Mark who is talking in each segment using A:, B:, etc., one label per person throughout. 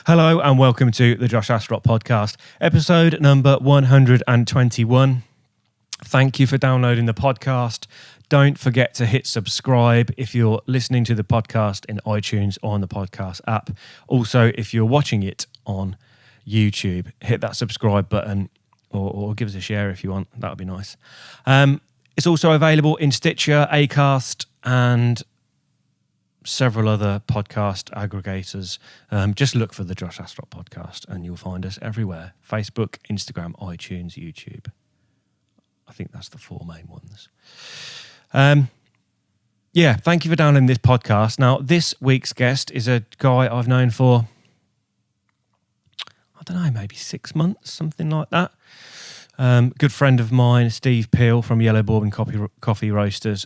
A: Hello and welcome to the Josh Astrop podcast, episode number 121. Thank you for downloading the podcast. Don't forget to hit subscribe if you're listening to the podcast in iTunes or on the podcast app. Also, if you're watching it on YouTube, hit that subscribe button or give us a share if you want. That would be nice. It's also available in Stitcher, Acast, and several other podcast aggregators. Just look for the Josh Astrop podcast and you'll find us everywhere. Facebook, Instagram, iTunes, YouTube. I think that's the four main ones. Thank you for downloading this podcast. Now, this week's guest is a guy I've known for, I don't know, maybe 6 months, something like that. Good friend of mine, Steve Peel from Yellow Bourbon Coffee Roasters,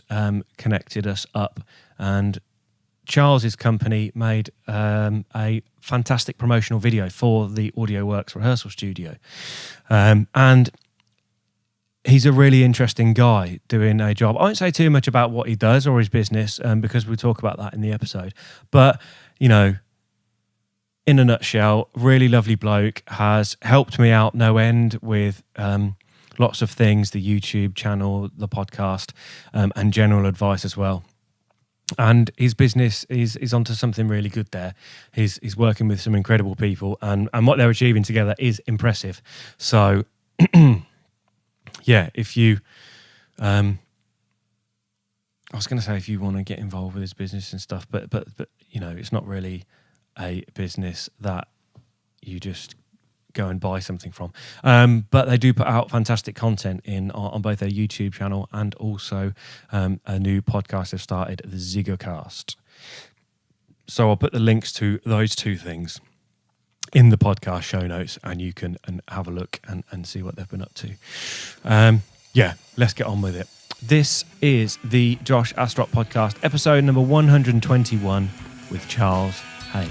A: connected us up, and Charles's company made a fantastic promotional video for the Audio Works rehearsal studio. And he's a really interesting guy doing a job. I won't say too much about what he does or his business because we'll talk about that in the episode. But, you know, in a nutshell, really lovely bloke, has helped me out no end with lots of things, the YouTube channel, the podcast, and general advice as well. And his business is onto something really good there. He's working with some incredible people, and what they're achieving together is impressive. So, if you, I was going to say if you want to get involved with his business and stuff, but you know, it's not really a business that you just go and buy something from. But they do put out fantastic content on both their YouTube channel and also a new podcast they've started, the Ziggurat. So I'll put the links to those two things in the podcast show notes, and you can have a look and see what they've been up to. Let's get on with it. This is the Josh Astrop podcast, episode number 121 with Charles Haynes.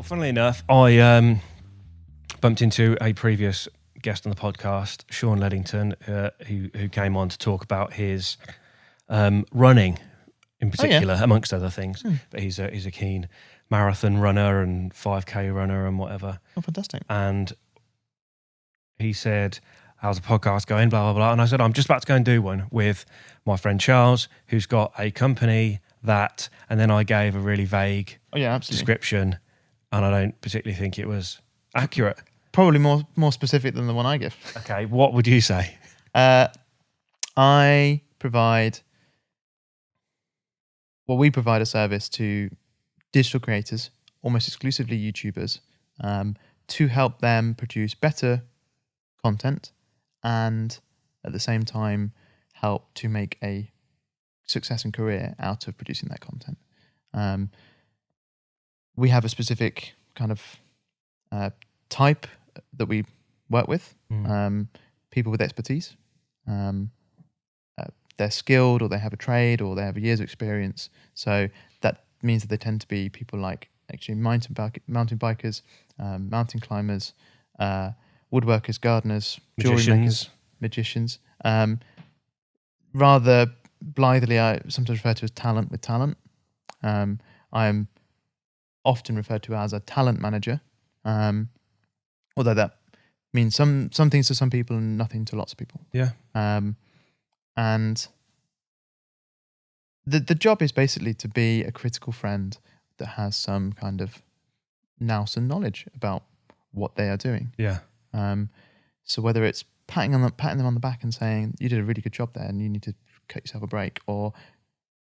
A: Funnily enough, I bumped into a previous guest on the podcast, Sean Leddington, who came on to talk about his running in particular, amongst other things. But he's a keen marathon runner and 5K runner and whatever.
B: Oh, fantastic.
A: And he said, how's the podcast going, blah, blah, blah. And I said, I'm just about to go and do one with my friend Charles, who's got a company that, and then I gave a really vague description. And I don't particularly think it was accurate.
B: Probably more specific than the one I give.
A: Okay, what would you say?
B: We provide a service to digital creators, almost exclusively YouTubers, to help them produce better content and at the same time help to make a success and career out of producing that content. We have a specific kind of type that we work with, people with expertise. They're skilled, or they have a trade, or they have years of experience. So that means that they tend to be people like actually mountain bikers, mountain climbers, woodworkers, gardeners, jewelry makers, magicians. Rather blithely, I sometimes refer to as talent with talent. I am often referred to as a talent manager, although that means some things to some people and nothing to lots of people.
A: Yeah.
B: And the job is basically to be a critical friend that has some kind of nous and knowledge about what they are doing.
A: Yeah.
B: So whether it's patting them on the back and saying you did a really good job there and you need to cut yourself a break, or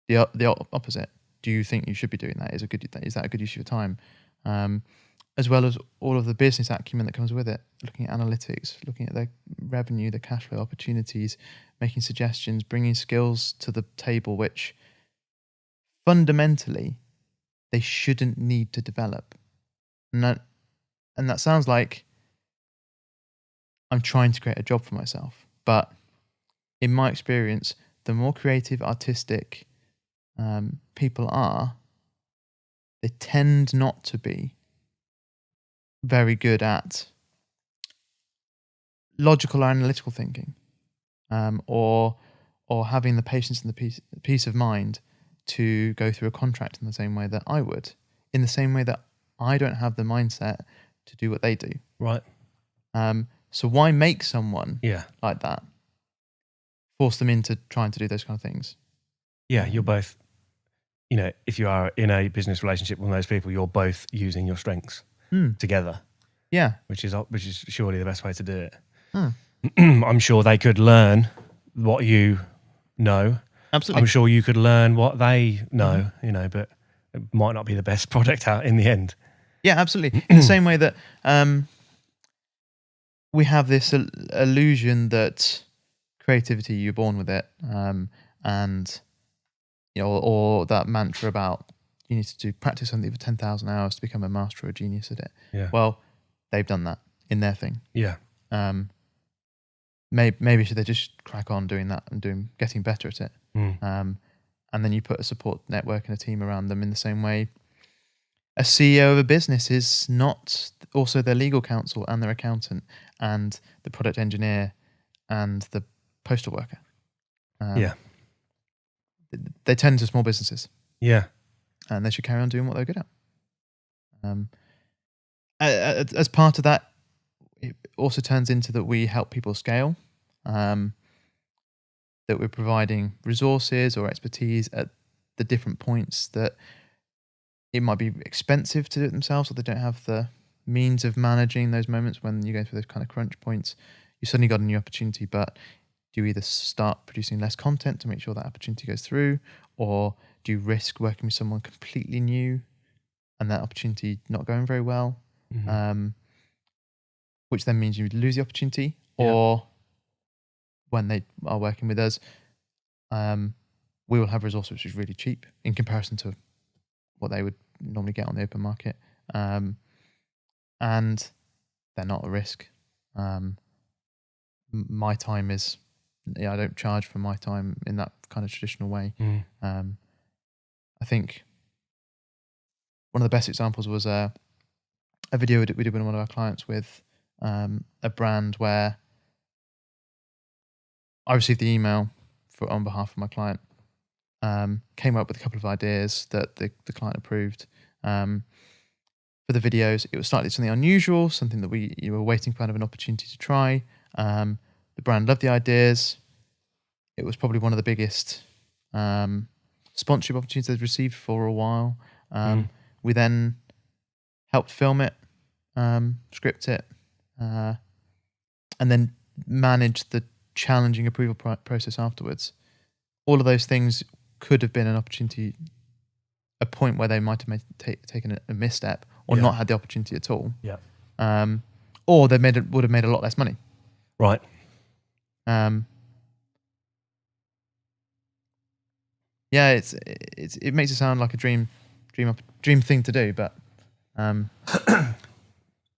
B: the opposite. Do you think you should be doing that? Is that a good use of your time? As well as all of the business acumen that comes with it, looking at analytics, looking at the revenue, the cash flow opportunities, making suggestions, bringing skills to the table which fundamentally, they shouldn't need to develop. And that sounds like I'm trying to create a job for myself. But in my experience, the more creative, artistic people are, they tend not to be very good at logical or analytical thinking, or having the patience and the peace of mind to go through a contract in the same way that I would, in the same way that I don't have the mindset to do what they do.
A: Right.
B: So why make someone
A: Yeah.
B: like that? Force them into trying to do those kind of things.
A: Yeah, you're both, if you are in a business relationship with those people, you're both using your strengths together.
B: Yeah.
A: Which is surely the best way to do it.
B: Hmm.
A: I'm sure they could learn what you know.
B: Absolutely.
A: I'm sure you could learn what they know, but it might not be the best product out in the end.
B: Yeah, absolutely. In the same way that we have this illusion that creativity, you're born with it, and or that mantra about you need to practice something for 10,000 hours to become a master or a genius at it.
A: Yeah.
B: Well, they've done that in their thing.
A: Yeah.
B: Maybe should they just crack on doing that and getting better at it. And then you put a support network and a team around them in the same way. A CEO of a business is not also their legal counsel and their accountant and the product engineer and the postal worker.
A: Yeah.
B: They tend to small businesses.
A: Yeah.
B: And they should carry on doing what they're good at. As part of that, it also turns into that we help people scale, that we're providing resources or expertise at the different points that it might be expensive to do it themselves, or they don't have the means of managing those moments when you go through those kind of crunch points. You suddenly got a new opportunity, but do you either start producing less content to make sure that opportunity goes through, or do you risk working with someone completely new and that opportunity not going very well, which then means you lose the opportunity, or when they are working with us, we will have resources which is really cheap in comparison to what they would normally get on the open market, and they're not a risk. My time is, I don't charge for my time in that kind of traditional way. I think one of the best examples was a video we did with one of our clients with a brand where I received the email on behalf of my client, came up with a couple of ideas that the client approved. For the videos, it was slightly something unusual, something that we were waiting for kind of an opportunity to try. The brand loved the ideas. It was probably one of the biggest sponsorship opportunities they've received for a while. We then helped film it, script it, and then manage the challenging approval process afterwards. All of those things could have been an opportunity, a point where they might have taken a misstep or not had the opportunity at all.
A: Yeah.
B: Or they would have made a lot less money.
A: Right.
B: Yeah, it makes it sound like a dream thing to do, but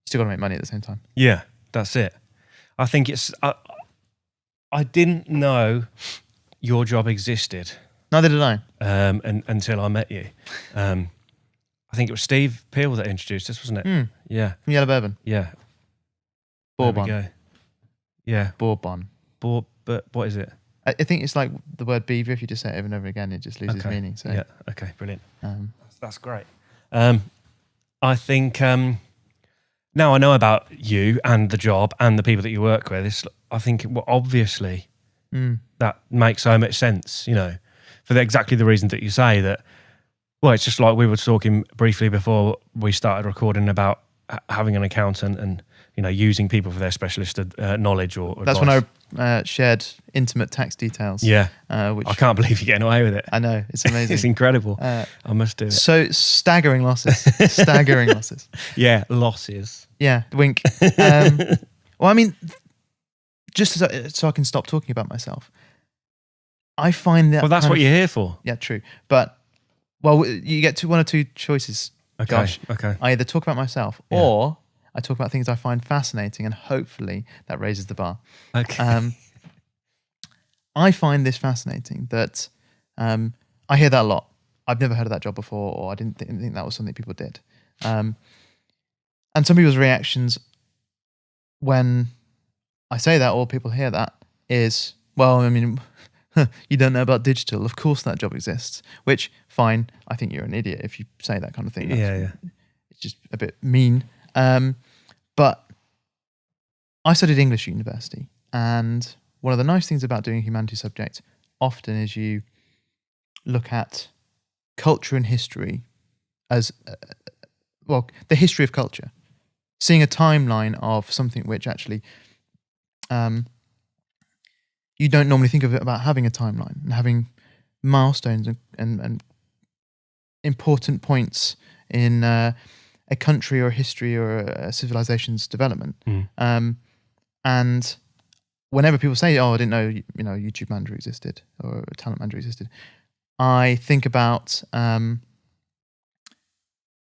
B: still got to make money at the same time.
A: Yeah, that's it. I think it's. I didn't know your job existed.
B: Neither did I.
A: Until I met you. I think it was Steve Peel that introduced us, wasn't it? Yeah.
B: From Yellow Bourbon.
A: Yeah.
B: Bourbon.
A: There we go. Yeah.
B: Bourbon.
A: But what is it?
B: I think it's like the word beaver. If you just say it over and over again, it just loses meaning. So
A: yeah. Okay. Brilliant. That's great. I think now I know about you and the job and the people that you work with. I think obviously that makes so much sense. For exactly the reason that you say that. Well, it's just like we were talking briefly before we started recording about having an accountant and using people for their specialist knowledge or
B: that's
A: advice.
B: When I shared intimate tax details.
A: Yeah,
B: which
A: I can't believe you're getting away with it.
B: I know, it's amazing.
A: It's incredible. I must do it.
B: So staggering losses. Staggering losses.
A: Yeah, losses.
B: Yeah, wink. Well, I mean, just so I can stop talking about myself. I find that.
A: Well, that's what you're here for.
B: Yeah, true. But Well, you get one or two choices,
A: Okay.
B: Josh.
A: Okay.
B: I either talk about myself or I talk about things I find fascinating, and hopefully that raises the bar.
A: Okay.
B: I find this fascinating that I hear that a lot. I've never heard of that job before, or I didn't think that was something people did. And some people's reactions when I say that, or people hear that, is, well, I mean, you don't know about digital. Of course that job exists. Which, fine, I think you're an idiot if you say that kind of thing.
A: Yeah.
B: It's just a bit mean. But I studied English at university, and one of the nice things about doing a humanities subject often is you look at culture and history as, well, the history of culture. Seeing a timeline of something which actually you don't normally think of it about having a timeline and having milestones and important points in a country or a history or a civilization's development. And whenever people say, "Oh, I didn't know, YouTube Manager existed or Talent Manager existed," I think about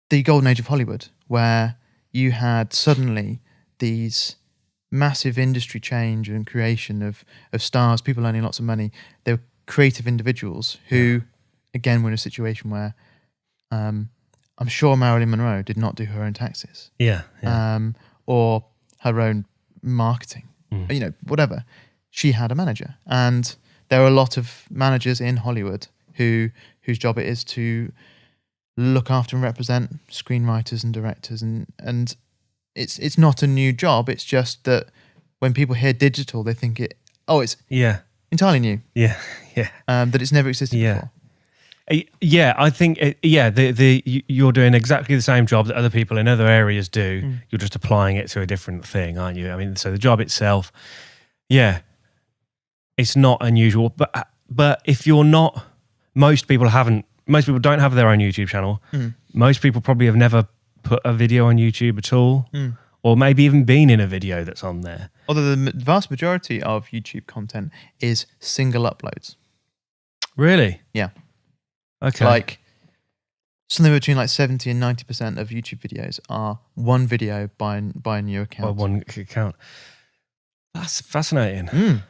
B: the golden age of Hollywood, where you had suddenly these massive industry change and creation of stars, people earning lots of money. They were creative individuals who, again, were in a situation where I'm sure Marilyn Monroe did not do her own taxes. Or her own marketing. Whatever. She had a manager. And there are a lot of managers in Hollywood whose job it is to look after and represent screenwriters and directors, and it's not a new job. It's just that when people hear digital, they think it's entirely new. That it's never existed before.
A: Yeah, I think you're doing exactly the same job that other people in other areas do. You're just applying it to a different thing, aren't you? I mean, so the job itself, it's not unusual. But if you're not, most people don't have their own YouTube channel. Most people probably have never put a video on YouTube at all, or maybe even been in a video that's on there.
B: Although the vast majority of YouTube content is single uploads.
A: Really?
B: Yeah.
A: Okay.
B: Like something between like 70 and 90% of YouTube videos are one video by a new account.
A: By one account. That's fascinating.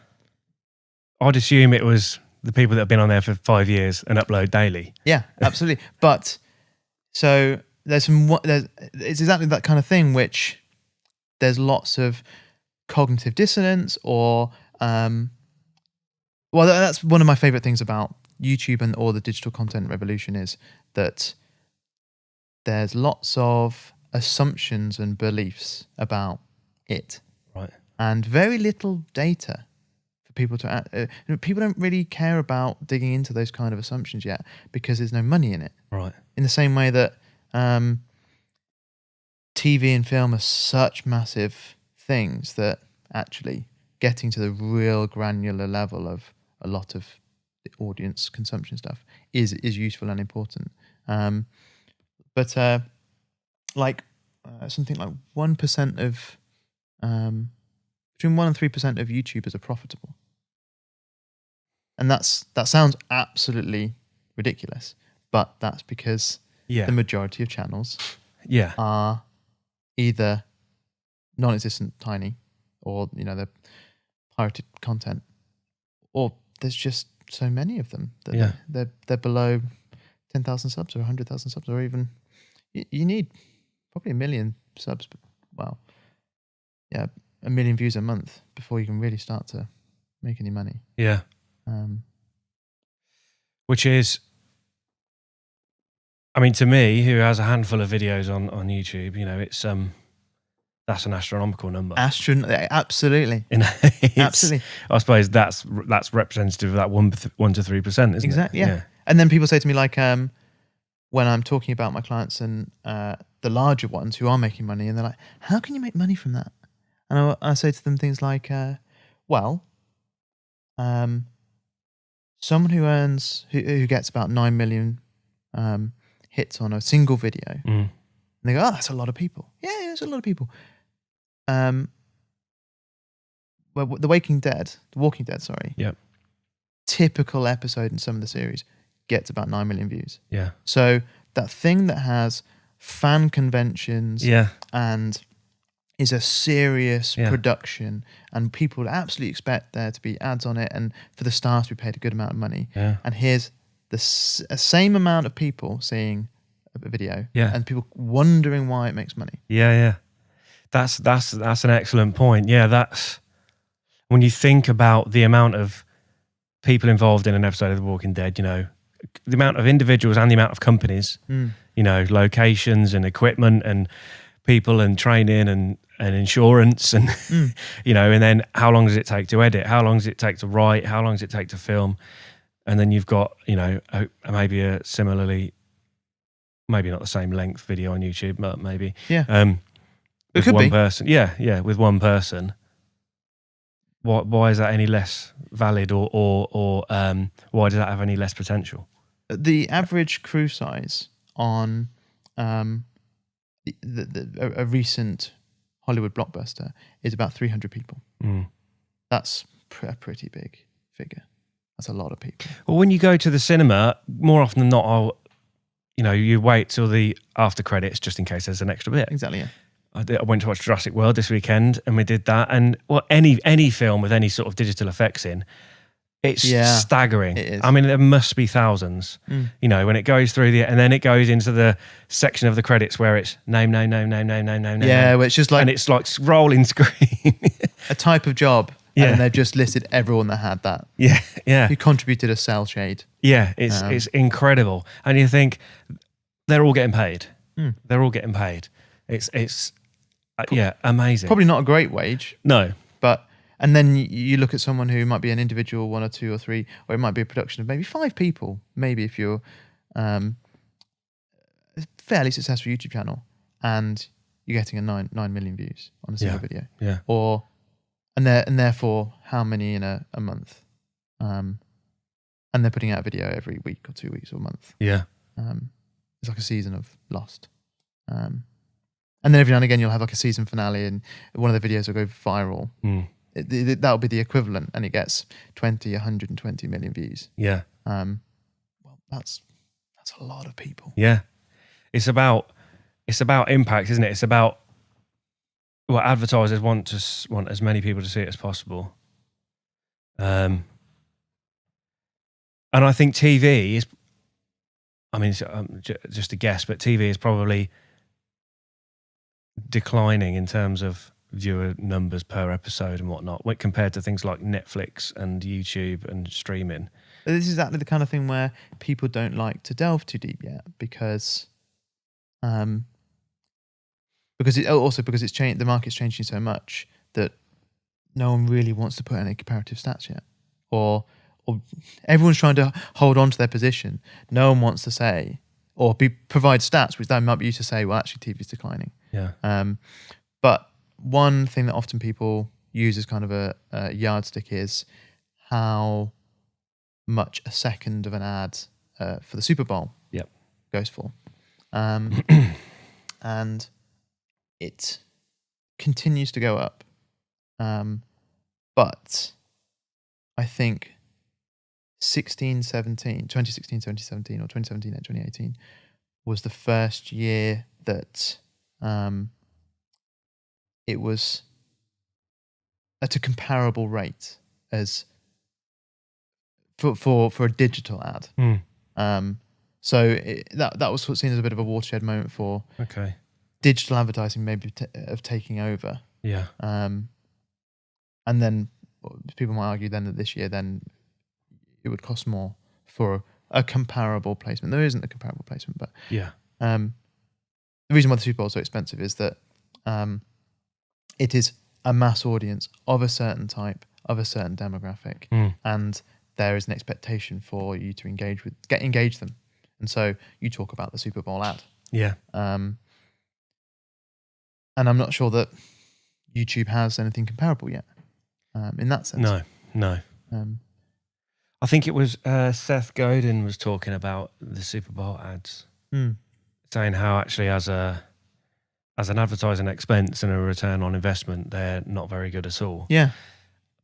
A: I'd assume it was the people that have been on there for 5 years and upload daily.
B: Yeah, absolutely. But so it's exactly that kind of thing, which there's lots of cognitive dissonance or that's one of my favorite things about YouTube or the digital content revolution, is that there's lots of assumptions and beliefs about it,
A: right? And
B: very little data for people to people don't really care about digging into those kind of assumptions yet because there's no money in it,
A: right?
B: In the same way that TV and film are such massive things that actually getting to the real granular level of a lot of the audience consumption stuff is useful and important. But something like 1% of between 1% and 3% of YouTubers are profitable, and that sounds absolutely ridiculous, but that's because the majority of channels are either non-existent, tiny, or they're pirated content, or there's just so many of them that they're below 10,000 subs or 100,000 subs, or even you need probably 1 million subs. Well, 1 million views a month before you can really start to make any money.
A: Yeah. Which is, I mean, to me, who has a handful of videos on YouTube, it's that's an astronomical number.
B: Absolutely. Absolutely.
A: I suppose that's representative of that 1 to 3%, isn't it?
B: Exactly. Yeah. And then people say to me, like, when I'm talking about my clients and the larger ones who are making money, and they're like, "How can you make money from that?" And I say to them things like, someone who gets about 9 million hits on a single video, and they go, "Oh, that's a lot of people." Yeah, it's a lot of people. Well, The Walking Dead, sorry.
A: Yep.
B: Typical episode in some of the series gets about 9 million views.
A: Yeah.
B: So that thing that has fan conventions
A: Yeah.
B: and is a serious
A: Yeah.
B: production, and people would absolutely expect there to be ads on it and for the stars to be paid a good amount of money.
A: Yeah.
B: And here's the same amount of people seeing a video,
A: Yeah.
B: and people wondering why it makes money.
A: Yeah. Yeah. That's an excellent point. Yeah. That's when you think about the amount of people involved in an episode of The Walking Dead, you know, the amount of individuals and the amount of companies, you know, locations and equipment and people and training and insurance and, you know, and then how long does it take to edit? How long does it take to write? How long does it take to film? And then you've got, you know, maybe a similarly, maybe not the same length video on YouTube, but maybe.
B: Yeah.
A: With
B: could
A: one
B: be.
A: person. Yeah, with one person. Why is that any less valid or why does that have any less potential?
B: The average crew size on a recent Hollywood blockbuster is about 300 people. That's a pretty big figure. That's a lot of people.
A: Well, when you go to the cinema, more often than not, you know, you wait till the after credits just in case there's an extra bit.
B: Exactly, yeah.
A: I went to watch Jurassic World this weekend and we did that. And well, any film with any sort of digital effects in, it's staggering.
B: It is.
A: I mean, there must be thousands. You know, when it goes through and then it goes into the section of the credits where it's name.
B: Yeah, where it's just like...
A: And it's like rolling screen.
B: a type of job.
A: Yeah.
B: And they've just listed everyone that had that.
A: Yeah.
B: Who contributed a cell shade.
A: Yeah, it's incredible. And you think, they're all getting paid. They're all getting paid. It's amazing.
B: Probably not a great wage.
A: No.
B: And then you look at someone who might be an individual, 1 or 2 or 3, or it might be a production of maybe 5 people. Maybe if you're a fairly successful YouTube channel and you're getting a 9 million views on a single video.
A: Yeah.
B: And therefore, how many in a month? And they're putting out a video every week or 2 weeks or a month.
A: Yeah.
B: It's like a season of Lost. And then every now and again, you'll have like a season finale and one of the videos will go viral. That'll be the equivalent, and it gets 120 million views.
A: Yeah.
B: Well, that's a lot of people.
A: Yeah. It's about impact, isn't it? It's about what advertisers want as many people to see it as possible. And I think TV is, I mean, just a guess, but TV is probably declining in terms of viewer numbers per episode and whatnot, compared to things like Netflix and YouTube and streaming.
B: This is exactly the kind of thing where people don't like to delve too deep yet because it's changed. The market's changing so much that no one really wants to put any comparative stats yet, or everyone's trying to hold on to their position. No one wants to say or provide stats which they might be used to say, well, actually, TV is declining.
A: Yeah.
B: But one thing that often people use as kind of a yardstick is how much a second of an ad for the Super Bowl goes for. And it continues to go up. But I think 2016, 2017 or 2017 and 2018 was the first year that it was at a comparable rate as for a digital ad. So that was seen as a bit of a watershed moment for digital advertising maybe of taking over.
A: Yeah.
B: And then people might argue then that this year then it would cost more for a comparable placement. There isn't a comparable placement, but the reason why the Super Bowl is so expensive is that it is a mass audience of a certain type, of a certain demographic, and there is an expectation for you to engage them. And so you talk about the Super Bowl ad.
A: Yeah.
B: And I'm not sure that YouTube has anything comparable yet in that sense.
A: No. I think it was Seth Godin was talking about the Super Bowl ads, saying how actually as an advertising expense and a return on investment, they're not very good at all.
B: Yeah.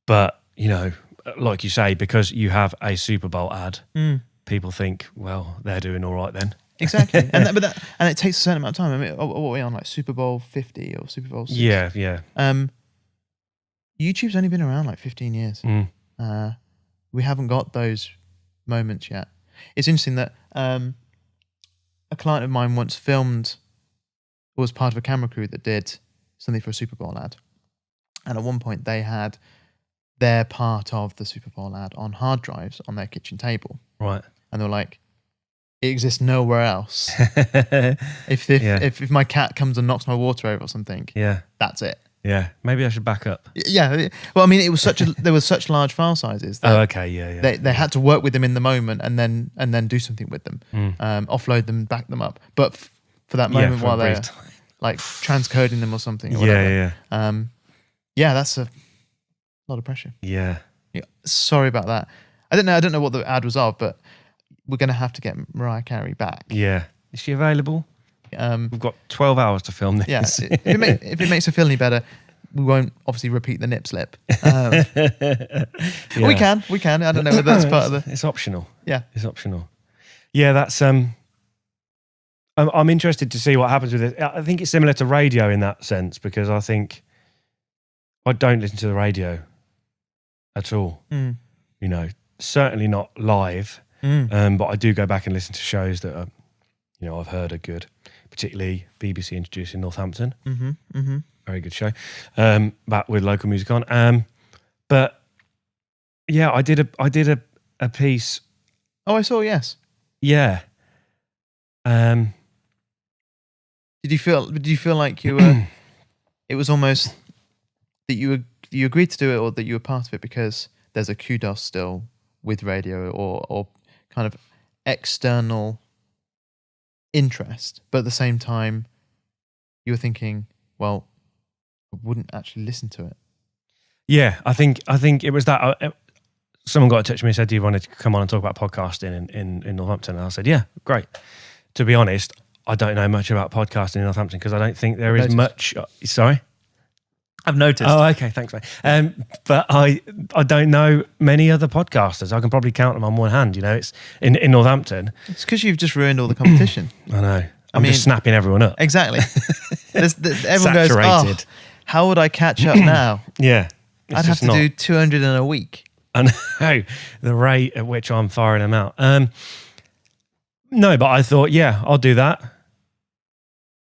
A: But, you know, like you say, because you have a Super Bowl ad, people think, well, they're doing all right then.
B: Exactly. and it takes a certain amount of time. I mean, what are we on, like Super Bowl 50 or Super Bowl 6?
A: Yeah.
B: YouTube's only been around like 15 years. We haven't got those moments yet. It's interesting that a client of mine once was part of a camera crew that did something for a Super Bowl ad. And at one point they had their part of the Super Bowl ad on hard drives on their kitchen table.
A: Right.
B: And they were like, it exists nowhere else. If my cat comes and knocks my water over or something, that's it.
A: Yeah, maybe I should back up.
B: Yeah, well, I mean, it was there was such large file sizes. That They had to work with them in the moment and then do something with them, offload them, back them up. But for that moment while they're like transcoding them or something, or whatever. That's a lot of pressure.
A: Yeah.
B: Sorry about that. I don't know what the ad was of, but we're going to have to get Mariah Carey back.
A: Yeah, is she available? We've got 12 hours to film this.
B: Yeah, if it makes her feel any better, we won't obviously repeat the nip slip. We can. I don't know whether that's part of the...
A: It's optional.
B: Yeah.
A: It's optional. Yeah, that's... I'm interested to see what happens with it. I think it's similar to radio in that sense, because I think I don't listen to the radio at all. You know, certainly not live, but I do go back and listen to shows that are, you know, I've heard are good. Particularly BBC Introducing Northampton. Very good show. Back with local music on. But yeah, I did a piece.
B: Oh, I saw, yes.
A: Yeah.
B: Did you feel like you were it was almost that you agreed to do it, or that you were part of it because there's a kudos still with radio or kind of external interest, but at the same time you were thinking, well, I wouldn't actually listen to it.
A: Yeah, I think it was that someone got in touch with me and said, do you want to come on and talk about podcasting in Northampton? And I said, yeah, great. To be honest, I don't know much about podcasting in Northampton because I don't think there is much. Sorry?
B: I've noticed.
A: Oh, okay, thanks, mate. But I don't know many other podcasters. I can probably count them on one hand. You know, it's in Northampton.
B: It's because you've just ruined all the competition.
A: I know. I mean, just snapping everyone up.
B: Exactly. Everyone goes, oh, how would I catch up now?
A: Yeah.
B: I'd have to do 200 in a week.
A: I know the rate at which I'm firing them out. No, but I thought, yeah, I'll do that.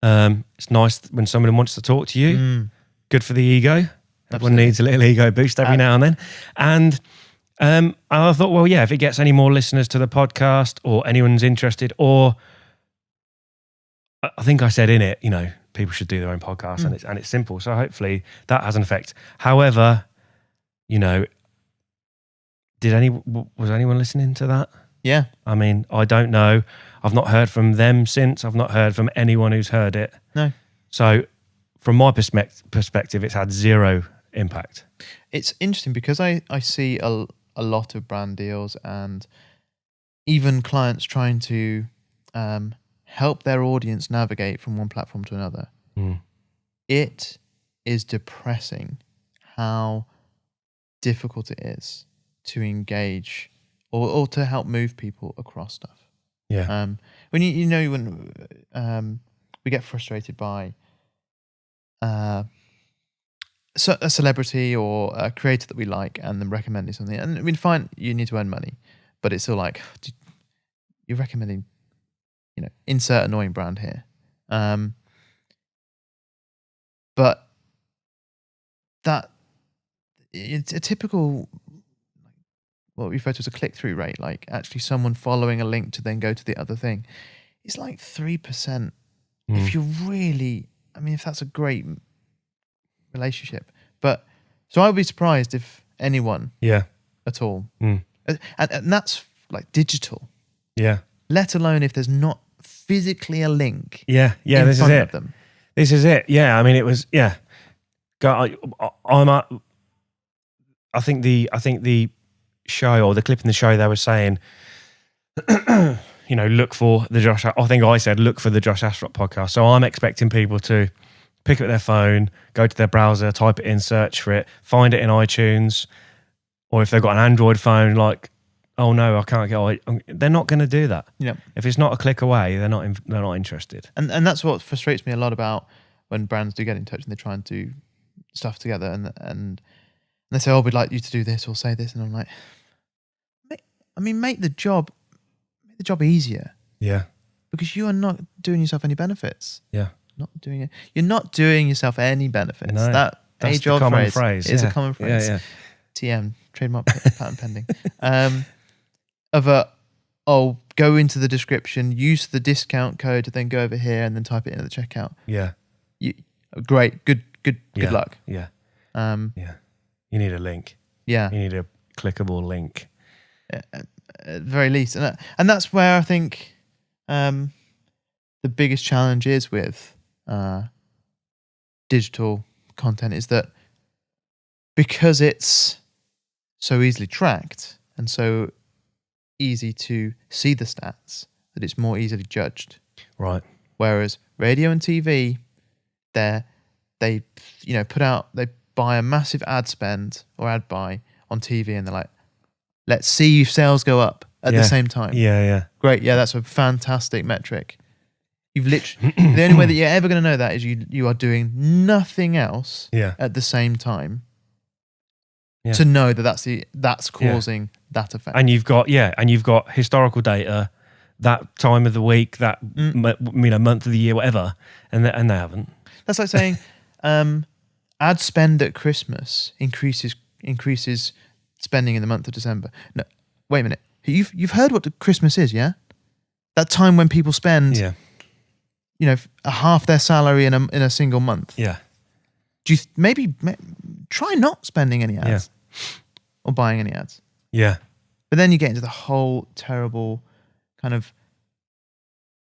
A: It's nice when somebody wants to talk to you. Good for the ego. Everyone needs a little ego boost every now and then. And I thought, well, yeah, if it gets any more listeners to the podcast or anyone's interested, or I think I said in it, you know, people should do their own podcast and it's simple. So hopefully that has an effect. However, you know, was anyone listening to that?
B: Yeah.
A: I mean, I don't know. I've not heard from them since. I've not heard from anyone who's heard it.
B: No.
A: So from my perspective, it's had zero impact.
B: It's interesting because I see a lot of brand deals and even clients trying to help their audience navigate from one platform to another. It is depressing how difficult it is to engage or to help move people across stuff.
A: Yeah.
B: When when we get frustrated by a celebrity or a creator that we like and them recommending something, and I mean, fine, you need to earn money, but it's still like you're recommending, you know, insert annoying brand here. But that it's a typical, what we refer to as a click-through rate, like actually someone following a link to then go to the other thing. It's like 3%. If you're really, I mean, if that's a great relationship. But so I would be surprised if anyone at all. And that's like digital.
A: Yeah.
B: Let alone if there's not physically a link.
A: Yeah.
B: In
A: This is
B: front
A: it.
B: of them.
A: This is it. Yeah. I mean, it was. Yeah. I think the show or the clip in the show they were saying, you know, look for the Josh. I think I said look for the Josh Astrop podcast. So I'm expecting people to pick up their phone, go to their browser, type it in, search for it, find it in iTunes, or if they've got an Android phone, like oh no, I can't go. They're not going to do that.
B: Yeah.
A: If it's not a click away, they're not interested.
B: And that's what frustrates me a lot about when brands do get in touch and they try and do stuff together, and they say, oh, we'd like you to do this or say this, and I'm like, make the job easier.
A: Yeah.
B: Because you are not doing yourself any benefits.
A: Yeah.
B: You're not doing yourself any benefits.
A: No,
B: that's age-old
A: phrase.
B: It's
A: yeah.
B: a common phrase.
A: Yeah,
B: TM, trademark patent pending. Go into the description, use the discount code to then go over here and then type it into the checkout.
A: Yeah.
B: Great. Good luck.
A: Yeah.
B: Yeah.
A: You need a link.
B: Yeah.
A: You need a clickable link.
B: At the very least. And that's where I think the biggest challenge is with digital content, is that because it's so easily tracked and so easy to see the stats, that it's more easily judged.
A: Right.
B: Whereas radio and TV, they buy a massive ad spend or ad buy on TV, and they're like, let's see if sales go up at the same time.
A: Yeah.
B: Great. Yeah, that's a fantastic metric. You've literally the only way that you're ever going to know that is you are doing nothing else at the same time to know that's causing that effect.
A: And you've got historical data, that time of the week, that month of the year, whatever, and they haven't.
B: That's like saying ad spend at Christmas increases spending in the month of December. No, wait a minute. You've heard what Christmas is, yeah? That time when people spend, a half their salary in a single month.
A: Yeah.
B: Do you maybe try not spending any ads or buying any ads?
A: Yeah.
B: But then you get into the whole terrible kind of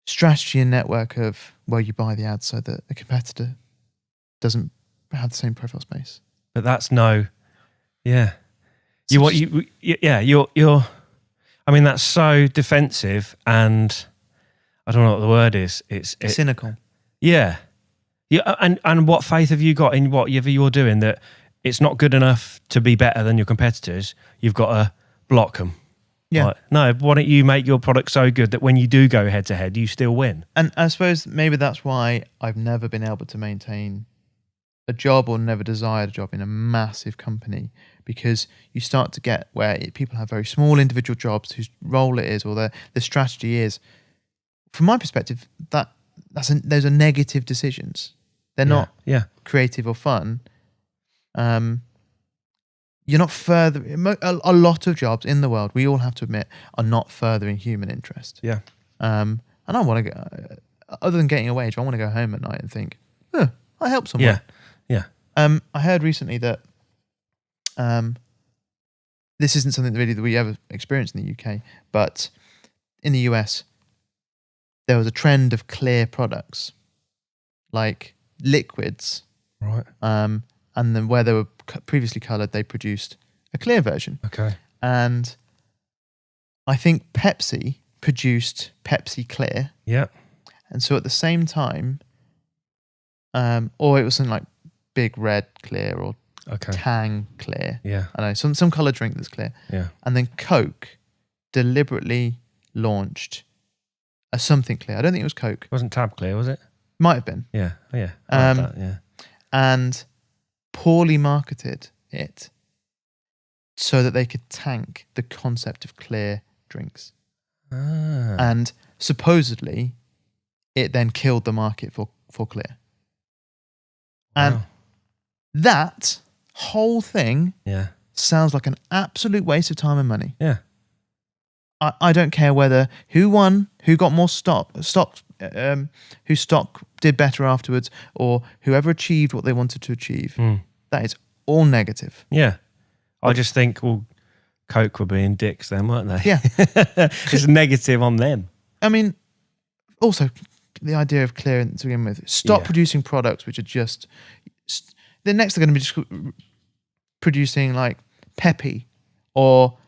B: strategy and network of, well, you buy the ads so that a competitor doesn't have the same profile space.
A: But that's you're. I mean, that's so defensive, and I don't know what the word is. It's
B: cynical.
A: Yeah. Yeah. And what faith have you got in whatever you're doing, that it's not good enough to be better than your competitors? You've got to block them.
B: Yeah.
A: Like, no, why don't you make your product so good that when you do go head to head, you still win?
B: And I suppose maybe that's why I've never been able to maintain a job, or never desired a job in a massive company, because you start to get where people have very small individual jobs whose role it is, or their strategy is, from my perspective, those are negative decisions. They're not creative or fun. You're not furthering. A lot of jobs in the world, we all have to admit, are not furthering human interest.
A: Yeah.
B: And I want to go, other than getting a wage, I want to go home at night and think, I helped someone.
A: Yeah.
B: I heard recently that this isn't something really that we ever experienced in the UK, but in the US, there was a trend of clear products, like liquids.
A: Right.
B: And then where they were previously coloured, they produced a clear version.
A: Okay.
B: And I think Pepsi produced Pepsi Clear.
A: Yeah.
B: And so at the same time, or it was something like Big Red Clear or Tang Clear.
A: Yeah.
B: I know, some coloured drink that's clear.
A: Yeah.
B: And then Coke deliberately launched a something clear. I don't think it was Coke.
A: It wasn't Tab Clear, was it?
B: Might have been.
A: Yeah. Yeah. I like that, yeah.
B: And poorly marketed it so that they could tank the concept of clear drinks.
A: Ah.
B: And supposedly it then killed the market for clear. And that whole thing sounds like an absolute waste of time and money.
A: Yeah.
B: I don't care who won, who got more whose stock did better afterwards, or whoever achieved what they wanted to achieve. That is all negative.
A: Yeah. I just think, well, Coke were being dicks then, weren't they?
B: Yeah.
A: It's negative on them.
B: I mean, also the idea of clearance to begin with. Stop producing products which are just... The next they're going to be just producing like Peppy or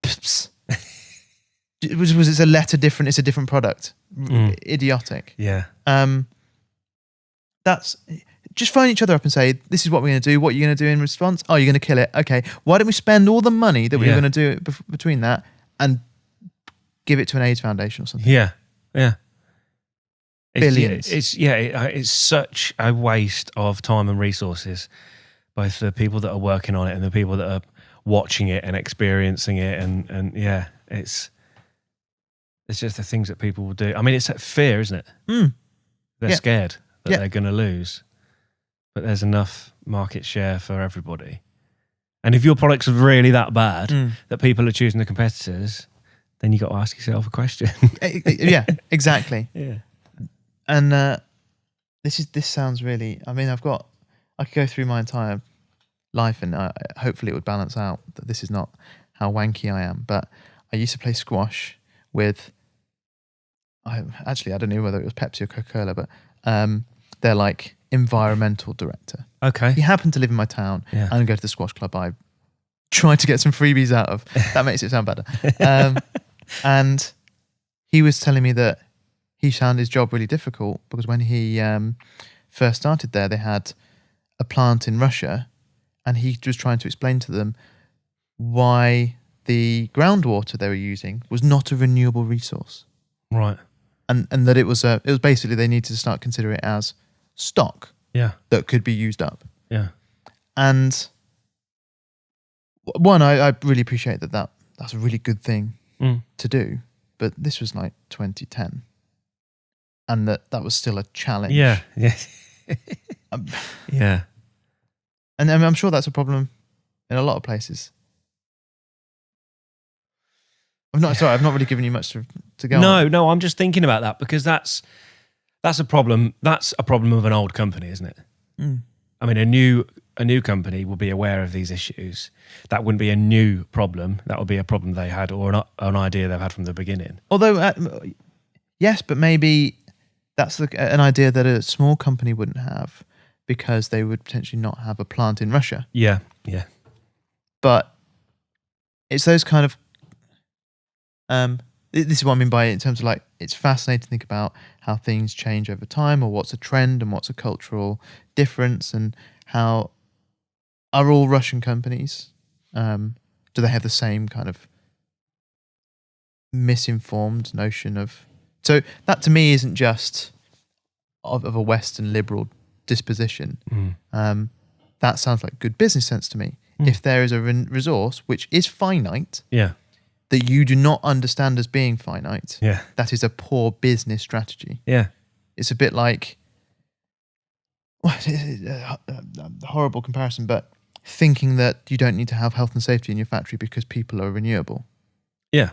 B: Pps. Was it a letter different? It's a different product. Idiotic.
A: Yeah.
B: That's just phone each other up and say, this is what we're going to do. What are you going to do in response? Oh, you're going to kill it. Okay. Why don't we spend all the money that we were going to do between that and give it to an AIDS foundation or something.
A: Yeah.
B: Billions.
A: It's such a waste of time and resources, both the people that are working on it and the people that are watching it and experiencing it, and it's just the things that people will do. I mean, it's that fear, isn't it? They're scared that they're going to lose, but there's enough market share for everybody. And if your product's really that bad that people are choosing the competitors, then you got to ask yourself a question.
B: Yeah, exactly.
A: Yeah.
B: And this sounds really. I mean, I could go through my entire life, and hopefully it would balance out that this is not how wanky I am. But I used to play squash with. I don't know whether it was Pepsi or Coca-Cola, but they're like environmental director.
A: Okay.
B: He happened to live in my town and go to the squash club I tried to get some freebies out of. That makes it sound better. And he was telling me that he found his job really difficult because when he first started there, they had a plant in Russia, and he was trying to explain to them why the groundwater they were using was not a renewable resource.
A: Right.
B: And that it was basically they needed to start considering it as stock that could be used up.
A: Yeah.
B: And one, I really appreciate that's a really good thing to do. But this was like 2010. And that was still a challenge.
A: Yeah.
B: Yeah. And I'm sure that's a problem in a lot of places. I've not really given you much to go on.
A: No, I'm just thinking about that because that's a problem. That's a problem of an old company, isn't it? I mean, a new company will be aware of these issues. That wouldn't be a new problem. That would be a problem they had or an idea they've had from the beginning.
B: Although, yes, but maybe that's an idea that a small company wouldn't have because they would potentially not have a plant in Russia.
A: Yeah.
B: But it's those kind of... this is what I mean by it in terms of like, it's fascinating to think about how things change over time or what's a trend and what's a cultural difference and how... Are all Russian companies, do they have the same kind of misinformed notion of... So that to me isn't just of a Western liberal disposition. That sounds like good business sense to me. If there is a resource which is finite, that you do not understand as being finite, that is a poor business strategy.
A: Yeah.
B: It's a bit like... a horrible comparison, but thinking that you don't need to have health and safety in your factory because people are renewable.
A: Yeah.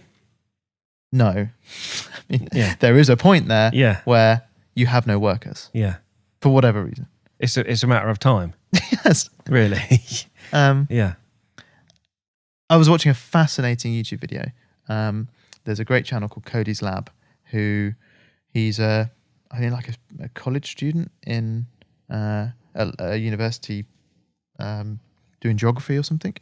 B: No. I mean, there is a point there where you have no workers.
A: Yeah.
B: For whatever reason.
A: It's a matter of time.
B: Yes.
A: Really. Yeah.
B: I was watching a fascinating YouTube video. There's a great channel called Cody's Lab who he's I think like a college student in a university doing geography or something.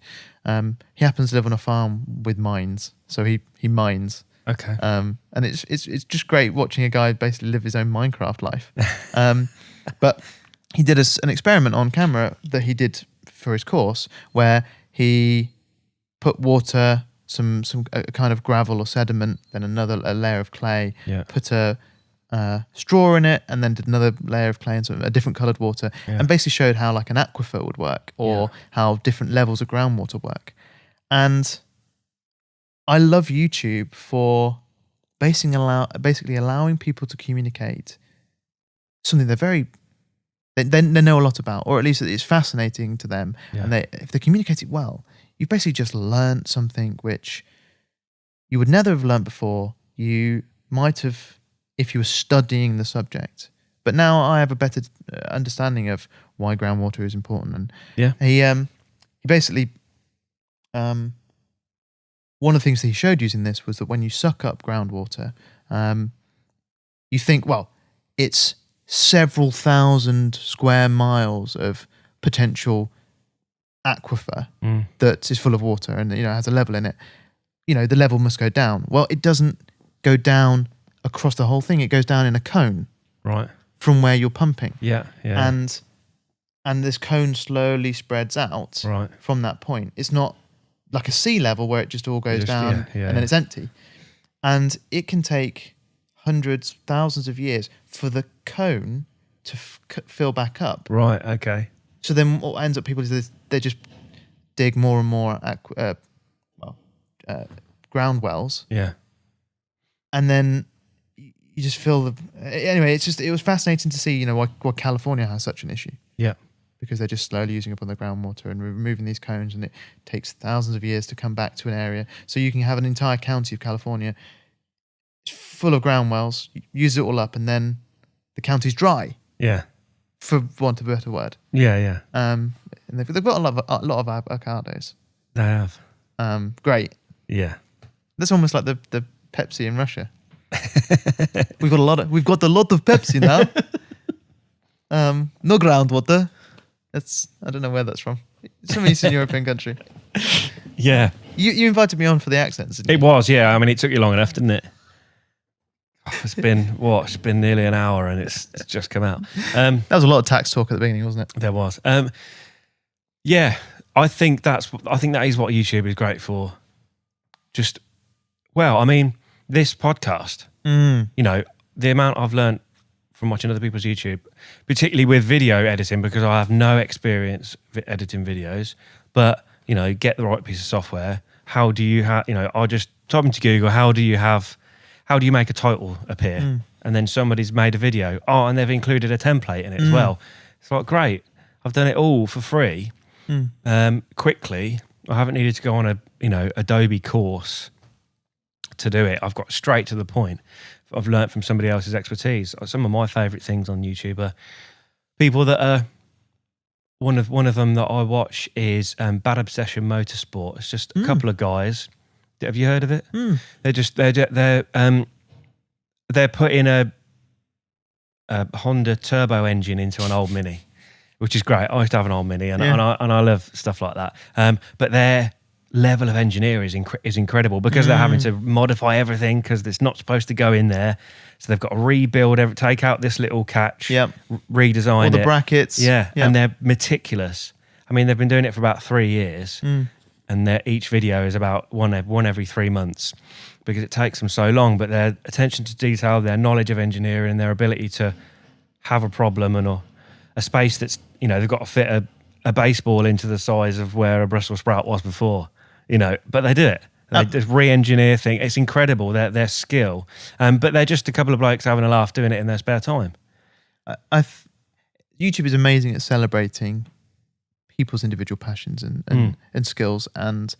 B: He happens to live on a farm with mines, so he mines.
A: Okay.
B: And it's just great watching a guy basically live his own Minecraft life. But he did an experiment on camera that he did for his course where he put water, some kind of gravel or sediment, then a layer of clay, put a straw in it, and then did another layer of clay and a different coloured water, and basically showed how like an aquifer would work or how different levels of groundwater work. And I love YouTube for basically allowing people to communicate something they know a lot about, or at least it's fascinating to them. And if they communicate it well, you've basically just learned something which you would never have learned before. You might have if you were studying the subject. But now I have a better understanding of why groundwater is important. And he basically... one of the things that he showed using this was that when you suck up groundwater, you think, well, it's several thousand square miles of potential aquifer that is full of water and has a level in it. The level must go down. Well, it doesn't go down across the whole thing. It goes down in a cone,
A: right,
B: from where you're pumping.
A: And
B: this cone slowly spreads out from that point. It's not like a sea level where it just all goes down and then it's empty. And it can take hundreds, thousands of years for the cone to fill back up.
A: Right, okay.
B: So then what ends up people is they just dig more and more ground wells.
A: Yeah.
B: And then you just feel anyway, it was fascinating to see, why California has such an issue.
A: Yeah.
B: Because they're just slowly using up on the groundwater and removing these cones, and it takes thousands of years to come back to an area. So you can have an entire county of California full of ground wells, use it all up, and then the county's dry.
A: Yeah.
B: For want of a better word.
A: Yeah, yeah.
B: And they've got a lot of avocados.
A: They have.
B: Great.
A: Yeah.
B: That's almost like the Pepsi in Russia. We've got a lot of Pepsi now. No groundwater. I don't know where that's from. Some Eastern European country.
A: Yeah.
B: You invited me on for the accents, didn't you?
A: It was, yeah. I mean, it took you long enough, didn't it? It's been It's been nearly an hour, and it's just come out.
B: That was a lot of tax talk at the beginning, wasn't it?
A: There was. Yeah, I think that is what YouTube is great for. This podcast. The amount I've learned from watching other people's YouTube, particularly with video editing, because I have no experience editing videos, but get the right piece of software. How do you I just type into Google, how do you make a title appear? And then somebody's made a video. Oh, and they've included a template in it as well. It's like, great. I've done it all for free. Quickly. I haven't needed to go on a Adobe course to do it. I've got straight to the point. I've learnt from somebody else's expertise. Some of my favourite things on YouTube are people that are one of them that I watch is Bad Obsession Motorsport. It's just a couple of guys. Have you heard of it? They're putting a Honda turbo engine into an old Mini, which is great. I used to have an old Mini, and I love stuff like that. But their level of engineering is incredible because they're having to modify everything because it's not supposed to go in there. So they've got to rebuild take out this little catch, redesign
B: all the brackets.
A: And they're meticulous. I mean, they've been doing it for about 3 years, and each video is about one every 3 months because it takes them so long. But their attention to detail, their knowledge of engineering, their ability to have a problem and a space that's, they've got to fit a baseball into the size of where a Brussels sprout was before, but they do it. They just re-engineer things. It's incredible, their skill. But they're just a couple of blokes having a laugh doing it in their spare time.
B: YouTube is amazing at celebrating people's individual passions and skills and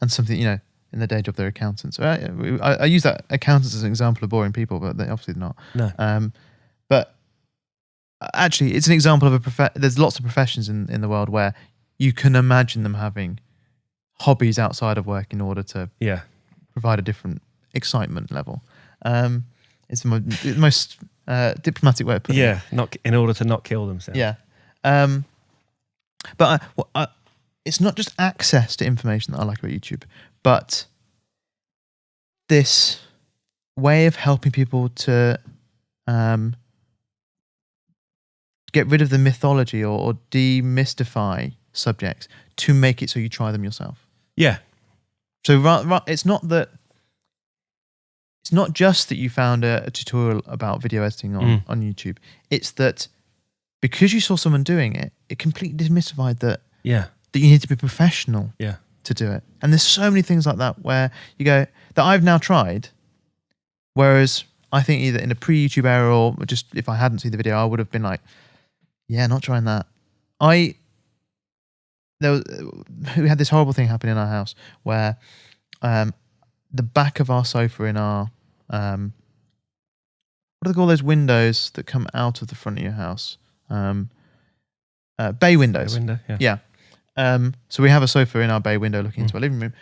B: something, in their day job, they're accountants. I use that accountants as an example of boring people, but they're obviously not.
A: No.
B: But actually, it's an example of there's lots of professions in the world where you can imagine them having hobbies outside of work in order to provide a different excitement level. It's the most diplomatic way of putting it.
A: Not in order to not kill themselves.
B: Yeah. But it's not just access to information that I like about YouTube, but this way of helping people to get rid of the mythology or demystify subjects to make it so you try them yourself.
A: Yeah.
B: So it's not just that you found a tutorial about video editing on YouTube. It's that because you saw someone doing it, it completely demystified that you need to be professional to do it. And there's so many things like that where you go, that I've now tried, whereas I think either in a pre-YouTube era or just if I hadn't seen the video, I would have been like, not trying that. We had this horrible thing happen in our house where the back of our sofa in our what do they call those windows that come out of the front of your house? Bay windows.
A: Bay window,
B: yeah. So we have a sofa in our bay window looking into our living room,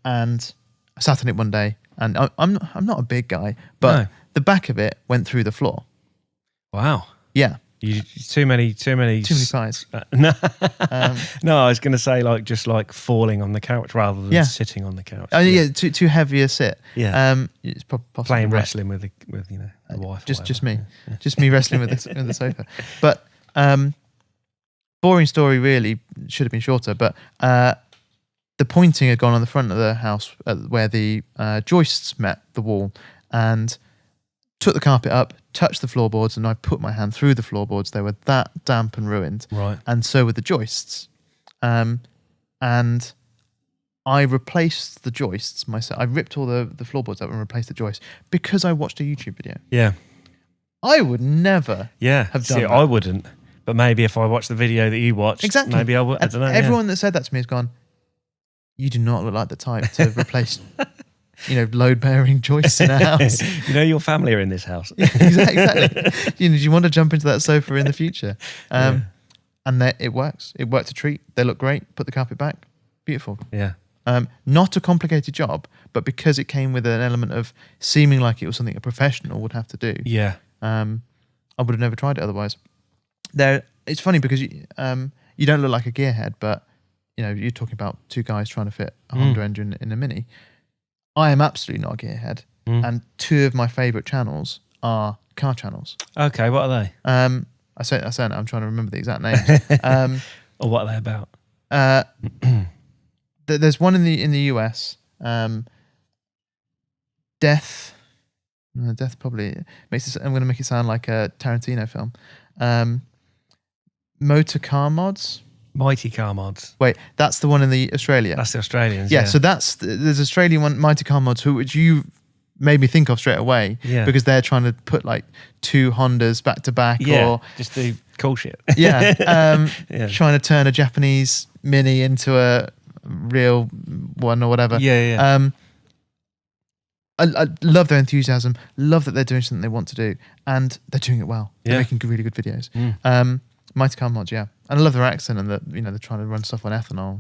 B: and I sat on it one day, and I'm not a big guy, but the back of it went through the floor.
A: Wow.
B: Yeah.
A: Too many
B: pies.
A: No, I was going to say just falling on the couch rather than sitting on the couch.
B: Too heavy a sit.
A: Yeah,
B: it's possibly
A: playing wrestling with the wife.
B: Just me wrestling with the sofa. But boring story really should have been shorter. But the pointing had gone on the front of the house where the joists met the wall, and took the carpet up, touched the floorboards, and I put my hand through the floorboards. They were that damp and ruined.
A: Right.
B: And so were the joists. And I replaced the joists myself. I ripped all the floorboards up and replaced the joists because I watched a YouTube video.
A: Yeah.
B: I would never have done that.
A: I wouldn't. But maybe if I watched the video that you watched,
B: Exactly.
A: maybe I would. I don't know.
B: Everyone that said that to me has gone, you do not look like the type to replace, load-bearing joists in a house.
A: Your family are in this house.
B: Exactly. Do you want to jump into that sofa in the future? And it works. It worked a treat. They look great. Put the carpet back. Beautiful.
A: Yeah.
B: Not a complicated job, but because it came with an element of seeming like it was something a professional would have to do.
A: Yeah.
B: I would have never tried it otherwise. It's funny because you don't look like a gearhead, but you're talking about two guys trying to fit a Honda engine in a Mini. I am absolutely not a gearhead, and two of my favourite channels are car channels.
A: Okay, what are they?
B: I say it, I'm trying to remember the exact names.
A: Or what are they about?
B: There's one in the US. Death probably makes this. I'm going to make it sound like a Tarantino film. Motor Car Mods.
A: Mighty Car Mods.
B: Wait, that's the one in the Australia.
A: That's the Australians.
B: Yeah, so there's Australian one, Mighty Car Mods, which you made me think of straight away.
A: Yeah.
B: Because they're trying to put like two Hondas back to back.
A: Yeah.
B: Or
A: just do cool shit.
B: Yeah.
A: Yeah.
B: Trying to turn a Japanese Mini into a real one or whatever.
A: Yeah.
B: I love their enthusiasm. Love that they're doing something they want to do, and they're doing it well. They're making really good videos. Mighty Car Mods, yeah, and I love their accent and that they're trying to run stuff on ethanol.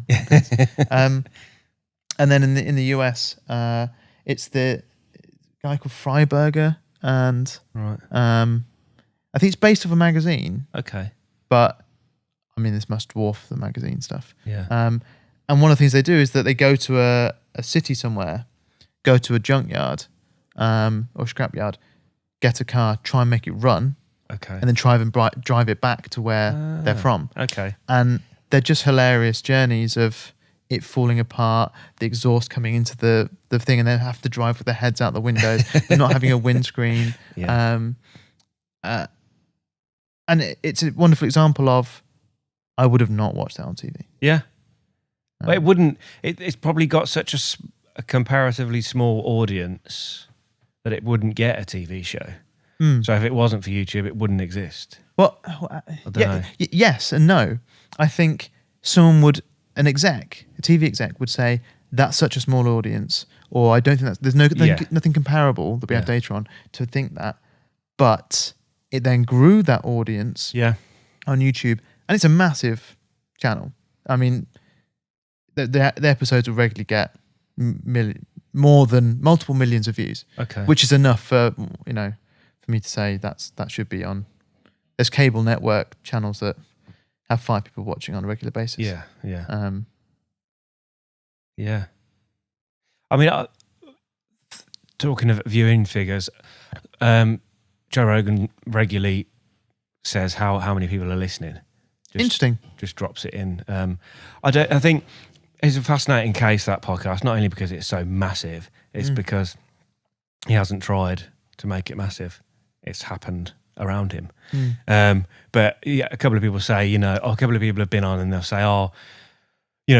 B: And then in the US, it's the guy called Freiberger, and
A: Right.
B: I think it's based off a magazine.
A: Okay.
B: But I mean, this must dwarf the magazine stuff.
A: Yeah.
B: And one of the things they do is that they go to a city somewhere, go to a junkyard or scrapyard, get a car, try and make it run,
A: Okay.
B: and then drive it back to where they're from.
A: Okay.
B: And they're just hilarious journeys of it falling apart, the exhaust coming into the thing, and then have to drive with their heads out the windows. They're not having a windscreen.
A: Yeah.
B: And it's a wonderful example of I would have not watched that on TV.
A: Yeah. But it wouldn't. It's probably got such a comparatively small audience that it wouldn't get a TV show. So if it wasn't for YouTube, it wouldn't exist.
B: Well,
A: I don't know.
B: Yes and no. I think someone would, a TV exec would say that's such a small audience, or I don't think there's nothing comparable that we have data on to think that. But it then grew that audience on YouTube, and it's a massive channel. I mean, the episodes will regularly get more than multiple millions of views.
A: Okay.
B: Which is enough for me to say that should be on. There's cable network channels that have 5 people watching on a regular basis.
A: Yeah. Yeah. Yeah. I mean, talking of viewing figures, Joe Rogan regularly says how many people are listening.
B: Interesting.
A: Just drops it in. I think it's a fascinating case, that podcast, not only because it's so massive, it's because he hasn't tried to make it massive. It's happened around him. But yeah, a couple of people say, a couple of people have been on and they'll say,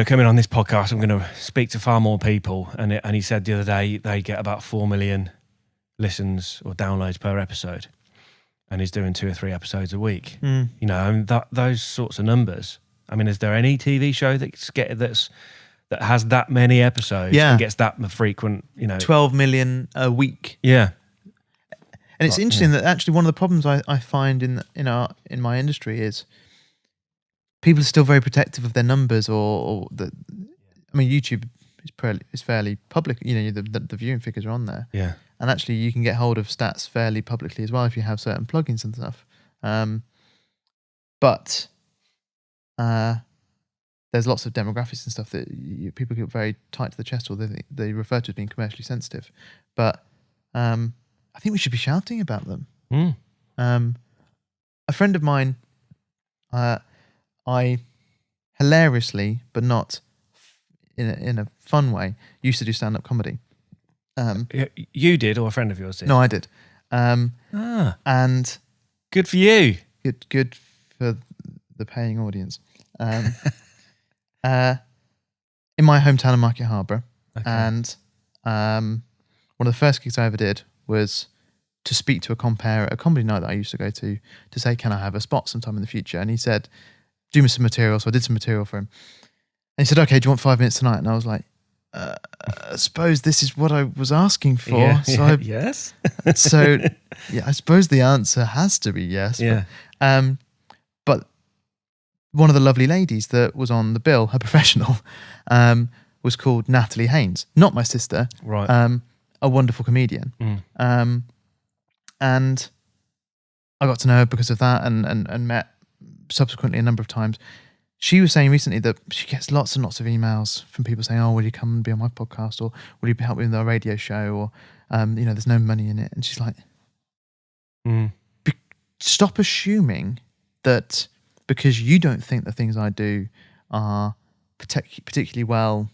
A: coming on this podcast, I'm going to speak to far more people. And he said the other day they get about 4 million listens or downloads per episode, and he's doing 2 or 3 episodes a week. Those sorts of numbers. I mean, is there any TV show that has that many episodes and gets that frequent?
B: 12 million a week.
A: Yeah.
B: And it's interesting that actually one of the problems I find in my industry is people are still very protective of their numbers, YouTube is fairly public. The viewing figures are on there.
A: Yeah.
B: And actually you can get hold of stats fairly publicly as well if you have certain plugins and stuff. But there's lots of demographics and stuff that people get very tight to the chest, or they refer to as being commercially sensitive. But I think we should be shouting about them. A friend of mine, I hilariously, but not in a fun way, used to do stand-up comedy.
A: You did, or a friend of yours did?
B: No, I did. And
A: good for you.
B: good for the paying audience. In my hometown of Market Harbour.
A: Okay.
B: And one of the first gigs I ever did was to speak to a compere at a comedy night that I used to go to say, can I have a spot sometime in the future? And he said, do me some material. So I did some material for him. And he said, okay, do you want 5 minutes tonight? And I was like, I suppose this is what I was asking for.
A: Yes.
B: So yeah, I suppose the answer has to be yes.
A: Yeah.
B: But one of the lovely ladies that was on the bill, her professional, was called Natalie Haynes, not my sister,
A: Right.
B: a wonderful comedian. And I got to know her because of that and met subsequently a number of times. She was saying recently that she gets lots and lots of emails from people saying, oh, will you come and be on my podcast, or will you help me with our radio show, or there's no money in it. And she's like, stop assuming that because you don't think the things I do are particularly well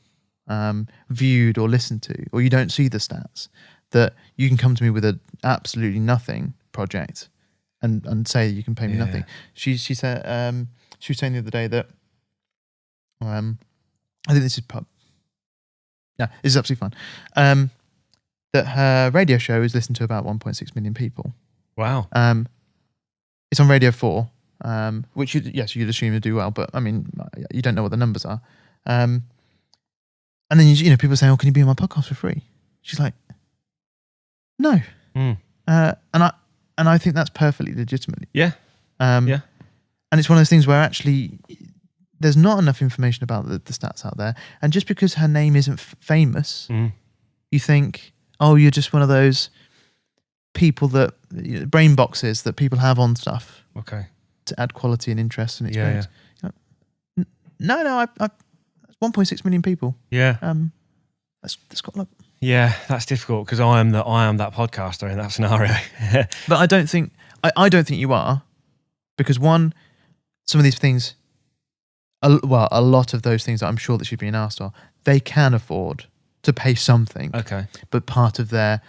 B: viewed or listened to, or you don't see the stats, that you can come to me with an absolutely nothing project and say you can pay me nothing. She said she was saying the other day that I think this is this is absolutely fine. That her radio show is listened to about 1.6 million people.
A: Wow.
B: It's on Radio 4, which you'd assume to do well, but I mean, you don't know what the numbers are. And then people say, "Oh, can you be on my podcast for free?" She's like, "No." And I think that's perfectly legitimate.
A: Yeah.
B: And it's one of those things where actually there's not enough information about the stats out there, and just because her name isn't famous, you think, oh, you're just one of those people that brain boxes that people have on stuff.
A: Okay.
B: To add quality and interest and experience.
A: Yeah.
B: No, I 1.6 million people.
A: Yeah.
B: That's got like.
A: Yeah, that's difficult because I am that podcaster in that scenario.
B: But I don't think you are, because one, some of these things, a lot of those things that I'm sure that she's being asked are, they can afford to pay something.
A: Okay.
B: But part of their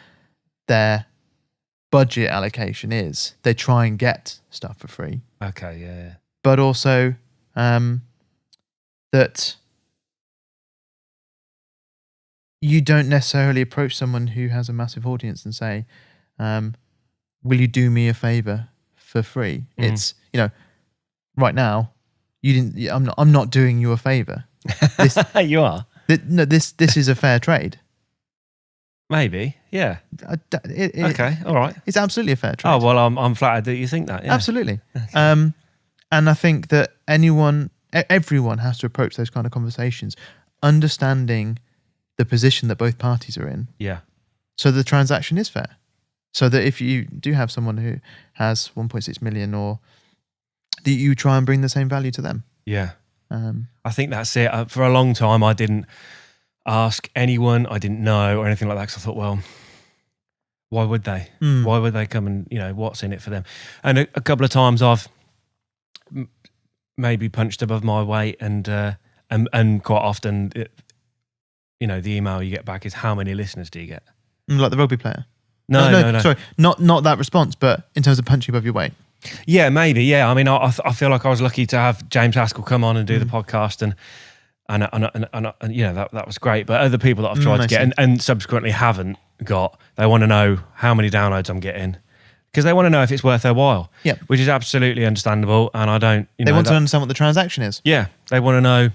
B: budget allocation is they try and get stuff for free.
A: Okay, yeah.
B: But also that you don't necessarily approach someone who has a massive audience and say, will you do me a favor for free? It's, right now, I'm not doing you a favor.
A: You are?
B: No, this is a fair trade.
A: Maybe, yeah. Okay, all right.
B: It's absolutely a fair trade.
A: Oh, well, I'm flattered that you think that. Yeah.
B: Absolutely. Okay. And I think that everyone has to approach those kind of conversations understanding the position that both parties are in.
A: Yeah.
B: So the transaction is fair. So that if you do have someone who has 1.6 million, or that you try and bring the same value to them.
A: Yeah. I think that's it. For a long time, I didn't ask anyone I didn't know or anything like that, because I thought, well, why would they? Why would they come and, what's in it for them? And a couple of times I've maybe punched above my weight, and quite often, the email you get back is, how many listeners do you get?
B: Like the rugby player?
A: No.
B: Sorry, not that response, but in terms of punching above your weight.
A: Yeah, maybe. Yeah, I mean, I feel like I was lucky to have James Haskell come on and do the podcast, and that was great. But other people that I've tried to get and subsequently haven't got, they want to know how many downloads I'm getting, because they want to know if it's worth their while. Yeah, which is absolutely understandable. And I don't.
B: They want to understand what the transaction is.
A: Yeah, they want to know.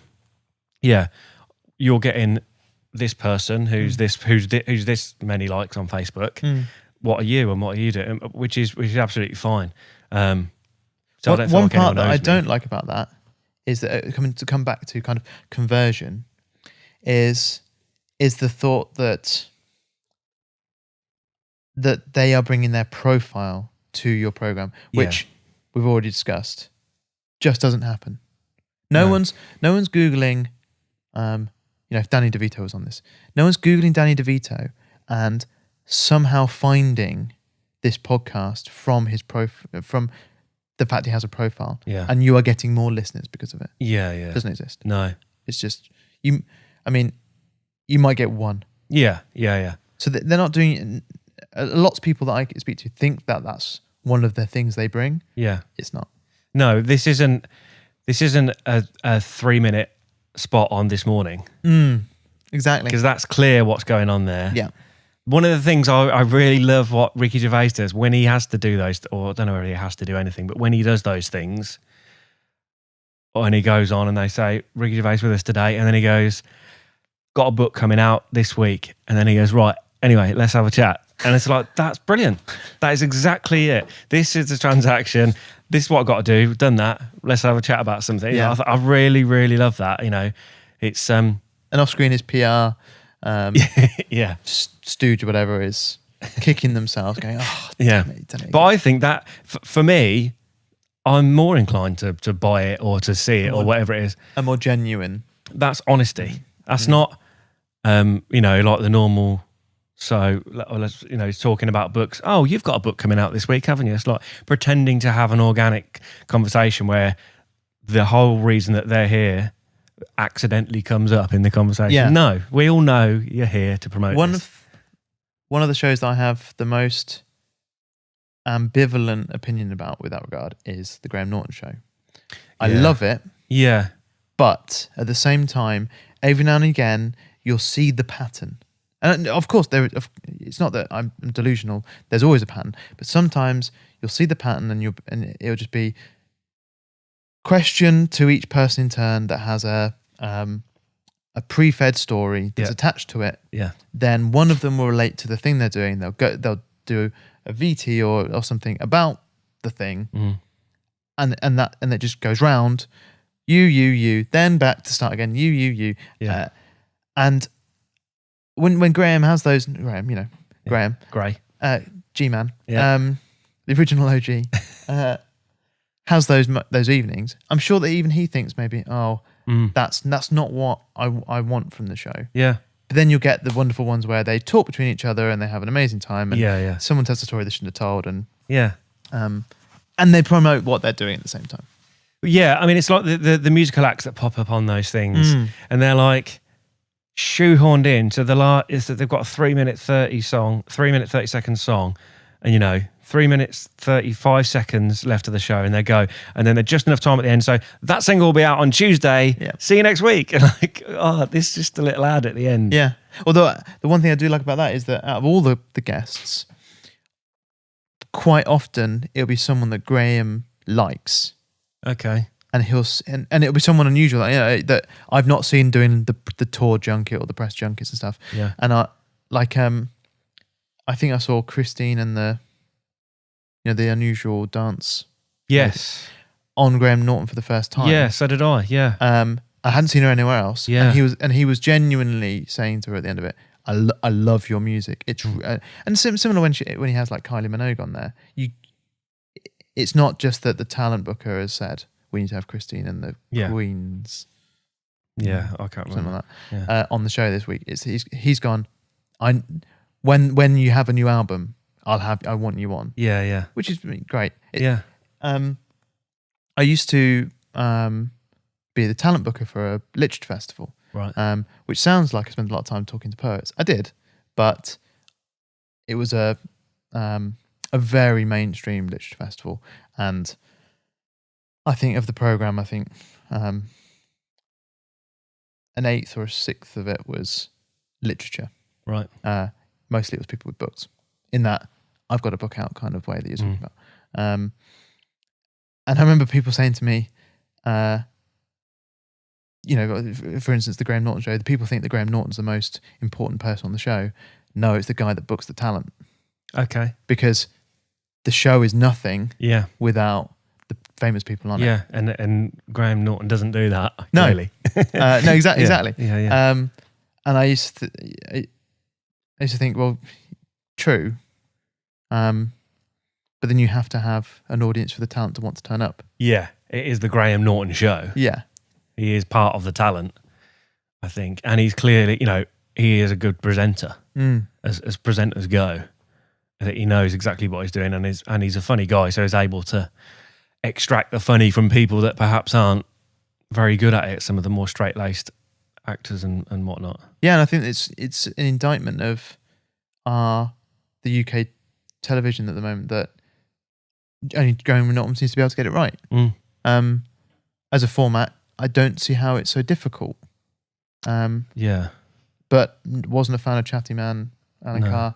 A: Yeah, you're getting this person who's this many likes on Facebook. What are you and what are you doing? Which is absolutely fine. So
B: one part that I don't like about that is that come back to kind of conversion is the thought that they are bringing their profile to your program, which we've already discussed, just doesn't happen. No one's Googling, if Danny DeVito was on this, no one's Googling Danny DeVito and somehow finding this podcast from his from the fact he has a profile, and you are getting more listeners because of it.
A: Yeah.
B: It doesn't exist.
A: No,
B: it's just you. I mean, you might get one.
A: Yeah.
B: So they're not doing. Lots of people that I speak to think that that's one of the things they bring.
A: Yeah.
B: It's not.
A: No, this isn't a 3-minute spot on This Morning.
B: Exactly.
A: Because that's clear what's going on there.
B: Yeah.
A: One of the things I really love what Ricky Gervais does when he has to do those, or I don't know whether he has to do anything, but when he does those things, and he goes on and they say, Ricky Gervais with us today, and then he goes, got a book coming out this week, and then he goes, right, anyway, let's have a chat. And it's like, that's brilliant. That is exactly it. This is the transaction. This is what I've got to do. We've done that. Let's have a chat about something.
B: Yeah.
A: I really, really love that. It's
B: And off screen is PR.
A: yeah.
B: Stooge or whatever is kicking themselves, going, oh,
A: Yeah.
B: damn it.
A: But I think that for me, I'm more inclined to buy it or to see it or whatever it is.
B: A more genuine.
A: That's honesty. That's not, like the normal. So, he's talking about books. Oh, you've got a book coming out this week, haven't you? It's like pretending to have an organic conversation where the whole reason that they're here accidentally comes up in the conversation.
B: Yeah.
A: No, we all know you're here to promote this.
B: One of the shows that I have the most ambivalent opinion about with that regard is the Graham Norton Show. I love it,
A: Yeah.
B: but at the same time, every now and again, you'll see the pattern. And of course, it's not that I'm delusional. There's always a pattern, but sometimes you'll see the pattern, and it'll just be question to each person in turn that has a pre-fed story that's attached to it.
A: Yeah.
B: Then one of them will relate to the thing they're doing. They'll do a VT or something about the thing, and it just goes round. You, then back to start again. You.
A: Yeah.
B: And when Graham has those, Graham,
A: Gray.
B: G-Man,
A: Yeah.
B: the original OG, has those evenings. I'm sure that even he thinks maybe, that's not what I want from the show.
A: Yeah.
B: But then you'll get the wonderful ones where they talk between each other and they have an amazing time. And someone tells a story they shouldn't have told, and they promote what they're doing at the same time.
A: Yeah, I mean, it's like the musical acts that pop up on those things, and they're like shoehorned in. So is that they've got a 3-minute 30-second song, and 3 minutes 35 seconds left of the show, and they go, and then they're just enough time at the end. So that single will be out on Tuesday.
B: Yeah.
A: See you next week. And this is just a little ad at the end.
B: Yeah. Although the one thing I do like about that is that out of all the guests, quite often it'll be someone that Graham likes.
A: Okay.
B: And and it'll be someone unusual that I've not seen doing the tour junket or the press junkets and stuff.
A: Yeah.
B: And I think I saw Christine and the unusual dance.
A: Yes.
B: On Graham Norton for the first time.
A: Yeah, so did I. Yeah.
B: I hadn't seen her anywhere else.
A: Yeah.
B: And he was genuinely saying to her at the end of it, I love your music. It's and similar when he has like Kylie Minogue on there. It's not just that the talent booker has said we need to have Christine and the Queens.
A: Yeah, I can't remember.
B: Something like that. On the show this week. He's gone, when you have a new album, I want you on.
A: Yeah.
B: Which is great. I used to be the talent booker for a literature festival.
A: Right.
B: Which sounds like I spent a lot of time talking to poets. I did, but it was a very mainstream literature festival, and I think of the program, an eighth or a sixth of it was literature.
A: Right.
B: Mostly it was people with books. In that, I've got a book out kind of way that you're talking about. And I remember people saying to me, for instance, the Graham Norton show, the people think that Graham Norton's the most important person on the show. No, it's the guy that books the talent.
A: Okay.
B: Because the show is nothing without the famous people on it.
A: Yeah, and Graham Norton doesn't do that,
B: no.
A: clearly.
B: No, exactly.
A: Yeah.
B: And I used to think, well, true. But then you have to have an audience for the talent to want to turn up.
A: Yeah, it is the Graham Norton show.
B: Yeah.
A: He is part of the talent, I think. And he's clearly, he is a good presenter, as presenters go. That he knows exactly what he's doing, and he's a funny guy, so he's able to extract the funny from people that perhaps aren't very good at it. Some of the more straight-laced actors and whatnot.
B: Yeah, and I think it's an indictment of the UK television at the moment that only Graham Norton seems to be able to get it right. As a format, I don't see how it's so difficult. But wasn't a fan of Chatty Man, Alan Carr.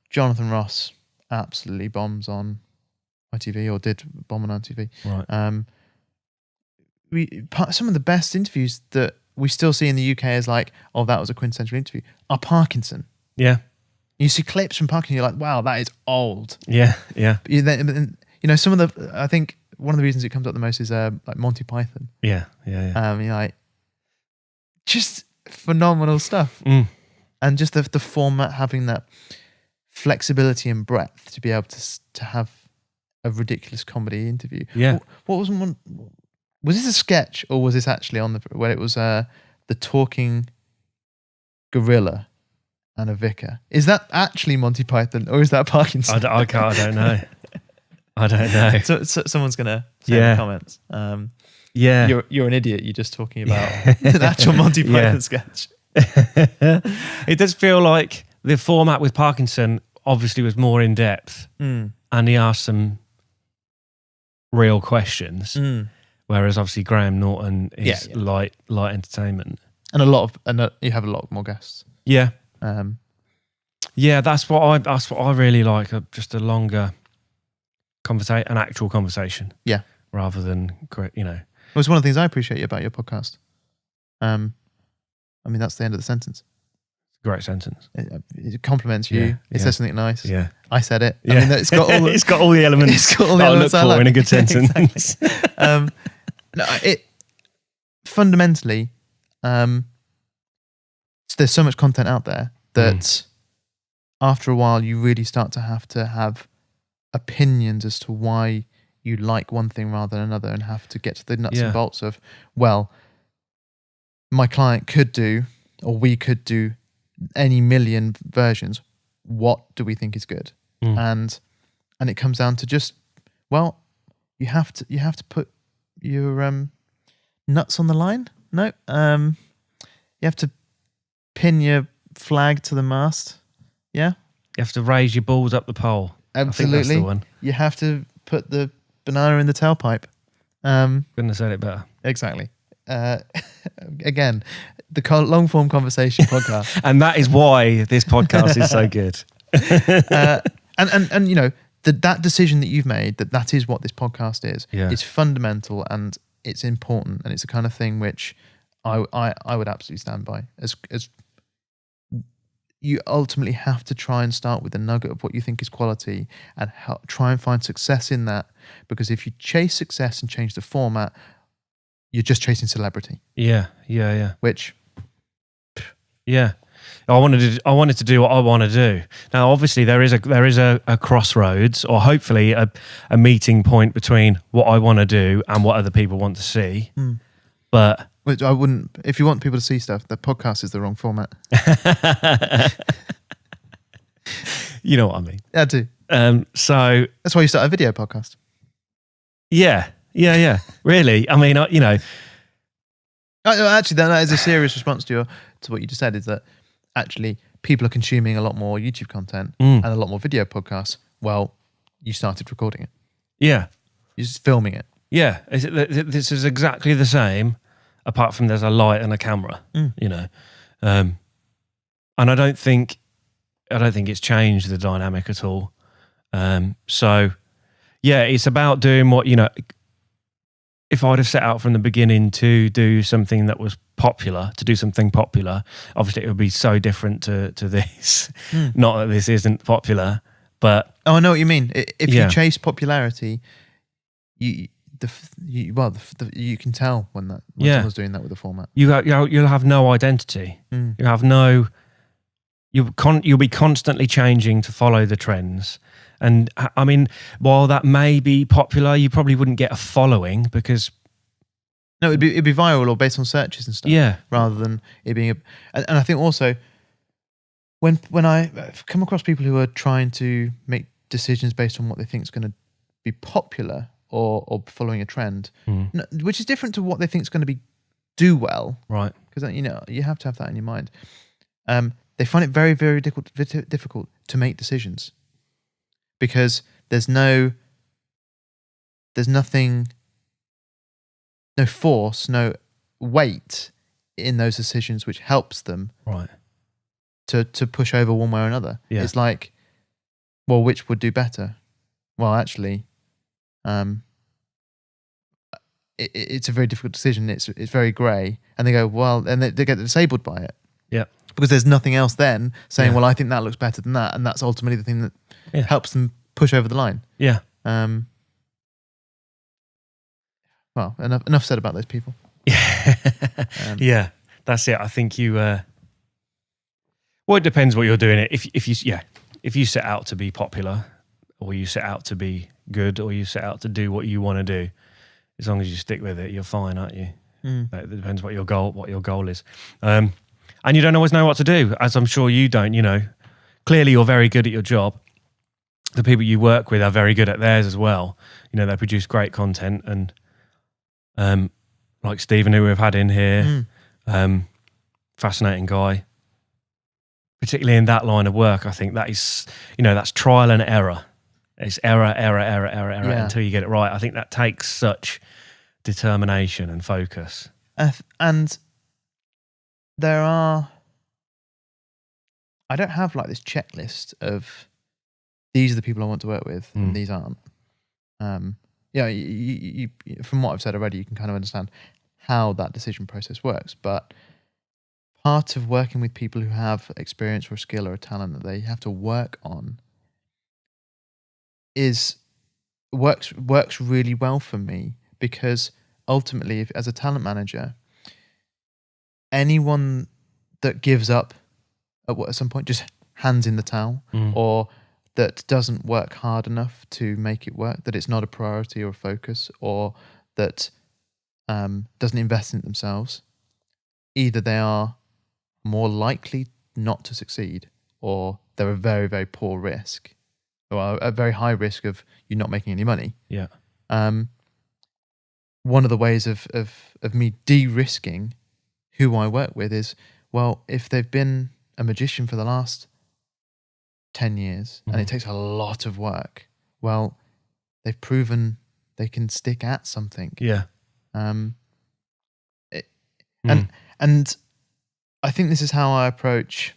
B: Jonathan Ross absolutely bombs on ITV, or did bomb on ITV.
A: Right.
B: Some of the best interviews that we still see in the UK is like, oh, that was a quintessential interview, are Parkinson.
A: Yeah.
B: You see clips from Parkinson, you're like, wow, that is old.
A: Yeah, yeah.
B: But some of the, I think one of the reasons it comes up the most is like Monty Python.
A: Yeah.
B: You're like, just phenomenal stuff. And just the format having that flexibility and breadth to be able to have a ridiculous comedy interview.
A: Yeah.
B: What was one? Was this a sketch, or was this actually on where it was the talking gorilla and a vicar? Is that actually Monty Python, or is that Parkinson?
A: I don't know. I don't know.
B: So someone's gonna say in the comments. You're an idiot. You're just talking about an actual Monty Python sketch.
A: It does feel like the format with Parkinson obviously was more in depth, and he asked some real questions. Whereas obviously Graham Norton is light entertainment, and
B: you have a lot more guests.
A: Yeah, that's what I really like. Just a longer conversation, an actual conversation.
B: Yeah,
A: rather than
B: Well, it's one of the things I appreciate about your podcast. I mean, that's the end of the sentence.
A: Great sentence.
B: It compliments you. It says something nice.
A: Yeah,
B: I said it.
A: Yeah.
B: I mean, it's got all the,
A: it's got all the elements.
B: It's got all the elements
A: I look for in a good sentence.
B: Exactly. No, it fundamentally, there's so much content out there that after a while you really start to have opinions as to why you like one thing rather than another, and have to get to the nuts and bolts of, well, my client could do, or we could do any million versions. What do we think is good? And it comes down to just, well, you have to put your nuts on the line. No, you have to pin your flag to the mast. Yeah,
A: you have to raise your balls up the pole.
B: Absolutely,
A: I think that's the one.
B: You have to put the banana in the tailpipe.
A: Couldn't have said it better.
B: Exactly. Again, the long form conversation podcast,
A: and that is why this podcast is so good.
B: And you know, that decision that you've made, that is what this podcast is.
A: Yeah.
B: It's fundamental and it's important, and it's the kind of thing which I would absolutely stand by. As you ultimately have to try and start with a nugget of what you think is quality, and try and find success in that. Because if you chase success and change the format, you're just chasing celebrity.
A: Yeah.
B: Which,
A: yeah. I wanted to do what I want to do. Now, obviously, there is a crossroads, or hopefully a meeting point between what I want to do and what other people want to see. But
B: I wouldn't. If you want people to see stuff, the podcast is the wrong format.
A: You know what I mean?
B: I do.
A: So
B: that's why you start a video podcast.
A: Yeah. Really, I mean, you know.
B: Actually, that is a serious response to what you just said. Is that actually people are consuming a lot more YouTube content and a lot more video podcasts? Well, you started recording it.
A: Yeah,
B: you're just filming it.
A: Yeah, this is exactly the same, apart from there's a light and a camera. You know, and I don't think it's changed the dynamic at all. So, yeah, it's about doing what, you know. If I'd have set out from the beginning to do something that was popular, obviously it would be so different to this. Not that this isn't popular, but
B: I know what you mean. If you chase popularity, you can tell when someone's doing that with the format.
A: You'll have no identity. You have no. You'll be constantly changing to follow the trends. And I mean, while that may be popular, you probably wouldn't get a following because...
B: No, it'd be viral or based on searches and stuff.
A: Yeah.
B: Rather than it being and I think also, when I've come across people who are trying to make decisions based on what they think is going to be popular or following a trend, which is different to what they think is going to be do well,
A: Right.
B: because you have to have that in your mind. They find it very, very difficult to make decisions because there's nothing, no force, no weight in those decisions which helps them
A: Right.
B: to push over one way or another.
A: Yeah.
B: It's like, well, which would do better? Well, actually, it's a very difficult decision. It's very grey, and they go, well, and they get disabled by it.
A: Yeah.
B: Because there's nothing else then saying,
A: Yeah.
B: well, I think that looks better than that, and that's ultimately the thing that
A: Yeah.
B: helps them push over the line.
A: Yeah.
B: Well, enough said about those people.
A: Yeah. Yeah. That's it. I think you. Well, it depends what you're doing. If you set out to be popular, or you set out to be good, or you set out to do what you want to do, as long as you stick with it, you're fine, aren't you? It depends what your goal is. And you don't always know what to do, as I'm sure you don't. Clearly you're very good at your job. The people you work with are very good at theirs as well. They produce great content, and like Stephen, who we've had in here, fascinating guy. Particularly in that line of work, I think that is, that's trial and error. It's error until you get it right. I think that takes such determination and focus.
B: And I don't have like this checklist of these are the people I want to work with and these aren't. You, from what I've said already, you can kind of understand how that decision process works. But part of working with people who have experience or a skill or a talent that they have to work on works really well for me, because ultimately, as a talent manager, anyone that gives up at some point, just hands in the towel, or that doesn't work hard enough to make it work, that it's not a priority or a focus, or that doesn't invest in themselves, either they are more likely not to succeed, or they're a very, very poor risk, or a very high risk of you not making any money.
A: Yeah.
B: One of the ways of me de-risking who I work with is, well, if they've been a magician for the last 10 years and it takes a lot of work, well, they've proven they can stick at something.
A: Yeah.
B: And I think this is how I approach.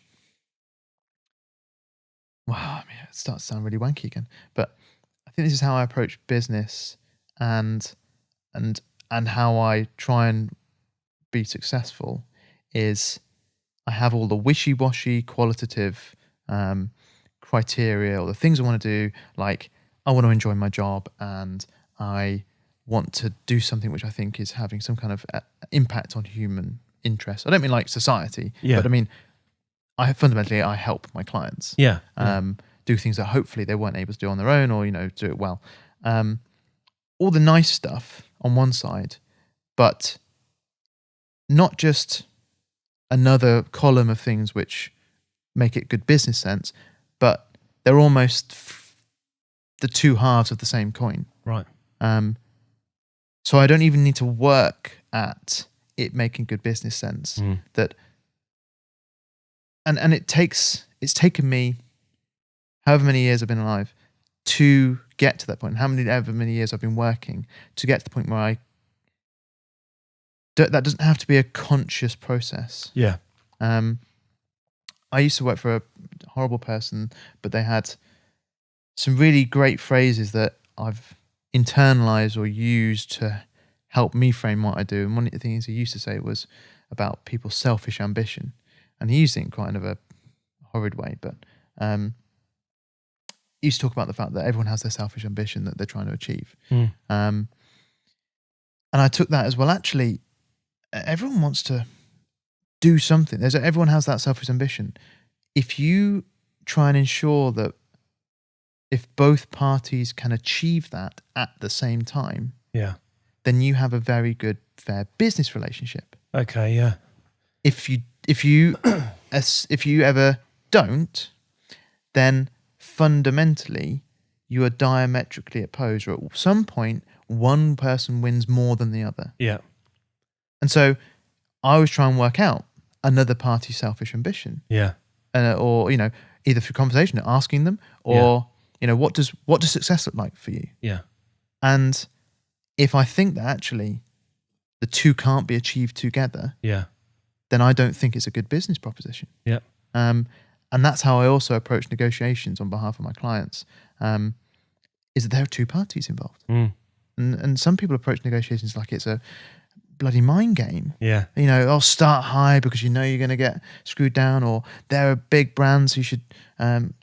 B: Wow, I mean, it starts to sound really wanky again, but I think this is how I approach business and how I try and be successful. Is I have all the wishy-washy qualitative criteria, or the things I want to do, like I want to enjoy my job and I want to do something which I think is having some kind of impact on human interest. I don't mean like society, but I mean fundamentally I help my clients do things that hopefully they weren't able to do on their own, or do it well. All the nice stuff on one side, but not just another column of things which make it good business sense, but they're almost the two halves of the same coin.
A: Right.
B: So I don't even need to work at it making good business sense. That, and it's taken me however many years I've been alive to get to that point, and however many years I've been working to get to the point where that doesn't have to be a conscious process.
A: Yeah.
B: I used to work for a horrible person, but they had some really great phrases that I've internalized or used to help me frame what I do. And one of the things he used to say was about people's selfish ambition. And he used it in kind of a horrid way, but he used to talk about the fact that everyone has their selfish ambition that they're trying to achieve. And I took that as, well, actually, everyone wants to do something. Everyone has that selfish ambition. If you try and ensure that if both parties can achieve that at the same time, then you have a very good, fair business relationship.
A: Okay, yeah.
B: If you ever don't, then fundamentally you are diametrically opposed, or at some point one person wins more than the other.
A: Yeah.
B: And so I always try and work out another party's selfish ambition.
A: Yeah.
B: Or, either through conversation, asking them, or, what does success look like for you?
A: Yeah.
B: And if I think that actually the two can't be achieved together,
A: Yeah.
B: then I don't think it's a good business proposition.
A: Yeah.
B: And that's how I also approach negotiations on behalf of my clients, is that there are two parties involved. And some people approach negotiations like it's a bloody mind game.
A: Yeah.
B: I'll start high because you're going to get screwed down, or there are big brands who should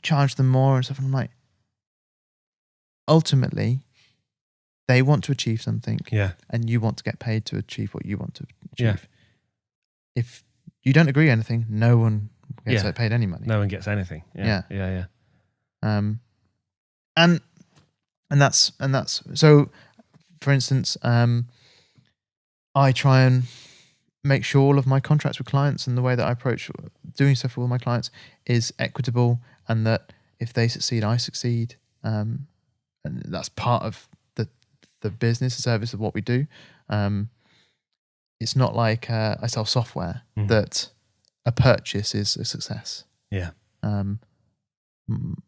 B: charge them more and stuff. And I'm like, ultimately, they want to achieve something, and you want to get paid to achieve what you want to achieve. If you don't agree on anything, no one gets paid any money.
A: No one gets anything. Yeah.
B: And that's so. For instance, I try and make sure all of my contracts with clients and the way that I approach doing stuff with all my clients is equitable, and that if they succeed, I succeed. And that's part of the business, the service of what we do. It's not like I sell software that a purchase is a success.
A: Yeah.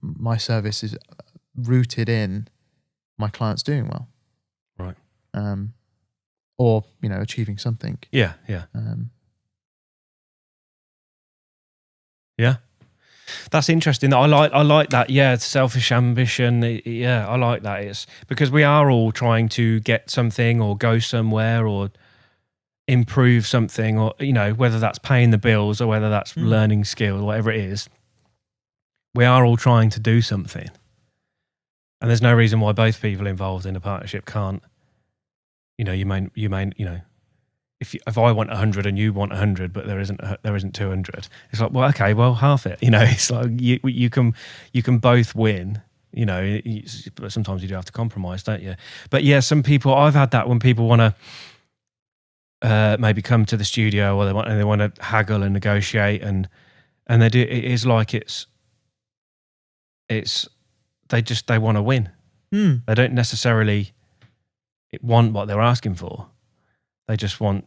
B: My service is rooted in my clients doing well.
A: Right.
B: Or, achieving something.
A: Yeah. Yeah. That's interesting. I like that. Yeah, selfish ambition. Yeah, I like that. It's because we are all trying to get something or go somewhere or improve something, or whether that's paying the bills or whether that's learning skills, whatever it is. We are all trying to do something, and there's no reason why both people involved in a partnership can't. You may if I want 100 and you want 100, but there isn't 200, it's like, well, okay, well, half it. It's like you can both win. But sometimes you do have to compromise, don't you? But yeah, some people, I've had that when people want to maybe come to the studio, or they want to haggle and negotiate, and they do. It is like they want to win. They don't necessarily want what they're asking for. They just want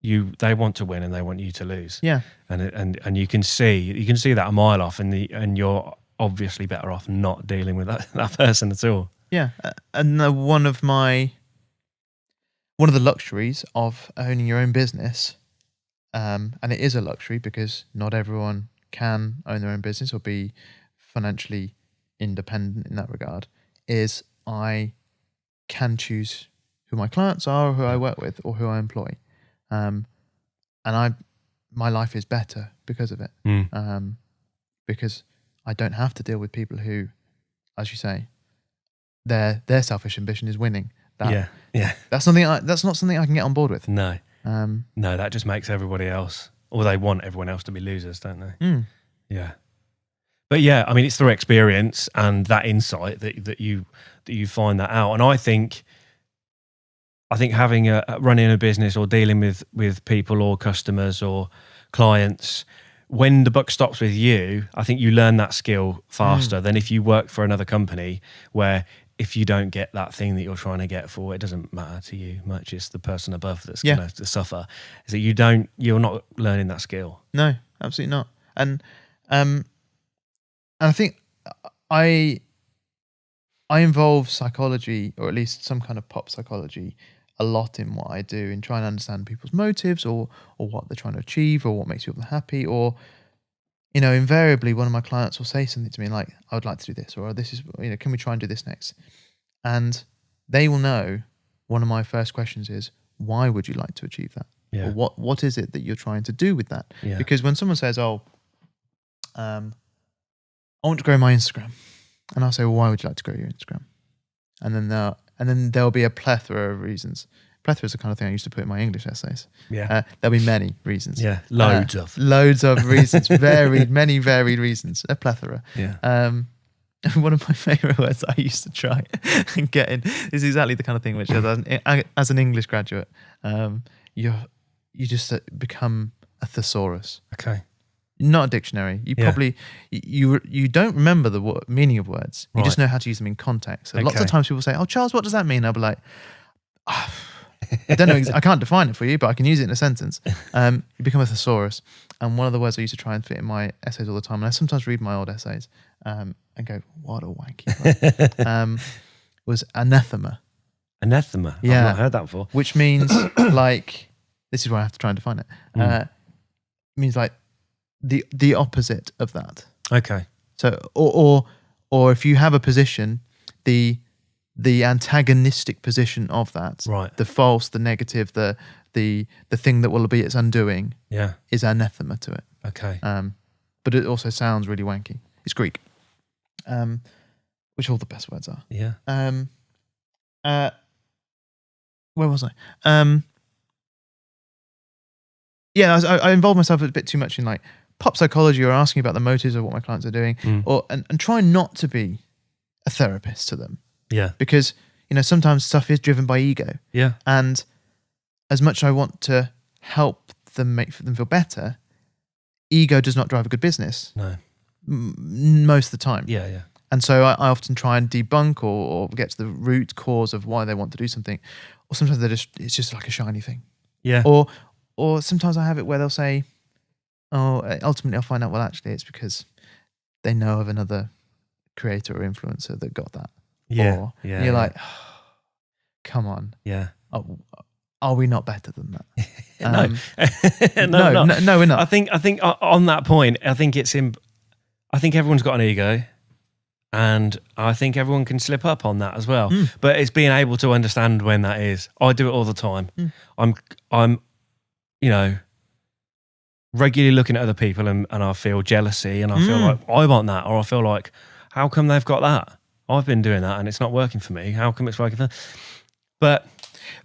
A: you. They want to win, and they want you to lose.
B: Yeah,
A: and you can see that a mile off, and you're obviously better off not dealing with that person at all.
B: Yeah, and one of the luxuries of owning your own business, and it is a luxury because not everyone can own their own business or be financially independent in that regard, is I can choose who my clients are, or who I work with, or who I employ. And my life is better because of it. Because I don't have to deal with people who, as you say, their selfish ambition is winning. That's not something I can get on board with.
A: No, that just makes everybody else, or they want everyone else to be losers, don't they? Yeah. But yeah, I mean, it's through experience and that insight that you find that out. And I think having running a business or dealing with people or customers or clients, when the buck stops with you, I think you learn that skill faster than if you work for another company, where if you don't get that thing that you're trying to get for, it doesn't matter to you much. It's the person above that's going to suffer. Is that you're not learning that skill.
B: No, absolutely not. And I think I involve psychology, or at least some kind of pop psychology, a lot in what I do, in trying to understand people's motives, or what they're trying to achieve, or what makes people happy. Or, invariably one of my clients will say something to me like, I would like to do this, or this is, can we try and do this next? And they will know one of my first questions is, why would you like to achieve that?
A: Yeah.
B: Or what is it that you're trying to do with that?
A: Yeah.
B: Because when someone says, I want to grow my Instagram, and I'll say, well, why would you like to grow your Instagram? And then there'll be a plethora of reasons. Plethora is the kind of thing I used to put in my English essays.
A: Yeah.
B: There'll be many reasons.
A: Yeah. Loads of reasons.
B: Many varied reasons. A plethora.
A: Yeah.
B: One of my favourite words I used to try and get in is exactly the kind of thing which, as an English graduate, you just become a thesaurus.
A: Okay.
B: Not a dictionary. You probably you don't remember the meaning of words. You just know how to use them in context. So lots of times people say, "Oh, Charles, what does that mean?" I'll be like, I don't know. I can't define it for you, but I can use it in a sentence. You become a thesaurus. And one of the words I used to try and fit in my essays all the time, and I sometimes read my old essays and go, what a wanky word, was anathema.
A: Anathema.
B: Yeah.
A: I've not heard that before.
B: Which means like, this is where I have to try and define it. Means like the opposite of that.
A: Okay.
B: So, or if you have a position, the antagonistic position of that,
A: Right.
B: the false, the negative, the thing that will be its undoing,
A: Yeah.
B: is anathema to it.
A: Okay.
B: But it also sounds really wanky. It's Greek, which all the best words are.
A: Yeah.
B: Where was I? I involve myself a bit too much in like pop psychology or asking about the motives of what my clients are doing, and try not to be a therapist to them.
A: Yeah.
B: Because, sometimes stuff is driven by ego.
A: Yeah.
B: And as much as I want to help them make them feel better, ego does not drive a good business.
A: No.
B: Most of the time.
A: Yeah. Yeah.
B: And so I often try and debunk or get to the root cause of why they want to do something. Or sometimes it's just like a shiny thing.
A: Yeah.
B: Or sometimes I have it where they'll say, ultimately I'll find out, well, actually it's because they know of another creator or influencer that got that.
A: Yeah.
B: Or,
A: yeah.
B: and you're
A: yeah.
B: like, oh, come on.
A: Yeah.
B: Are we not better than that?
A: No,
B: we're not.
A: I think on that point, I think everyone's got an ego, and I think everyone can slip up on that as well. But it's being able to understand when that is. I do it all the time. I'm regularly looking at other people and I feel jealousy and I feel like I want that, or I feel like, how come they've got that? I've been doing that and it's not working for me. How come it's working for them? But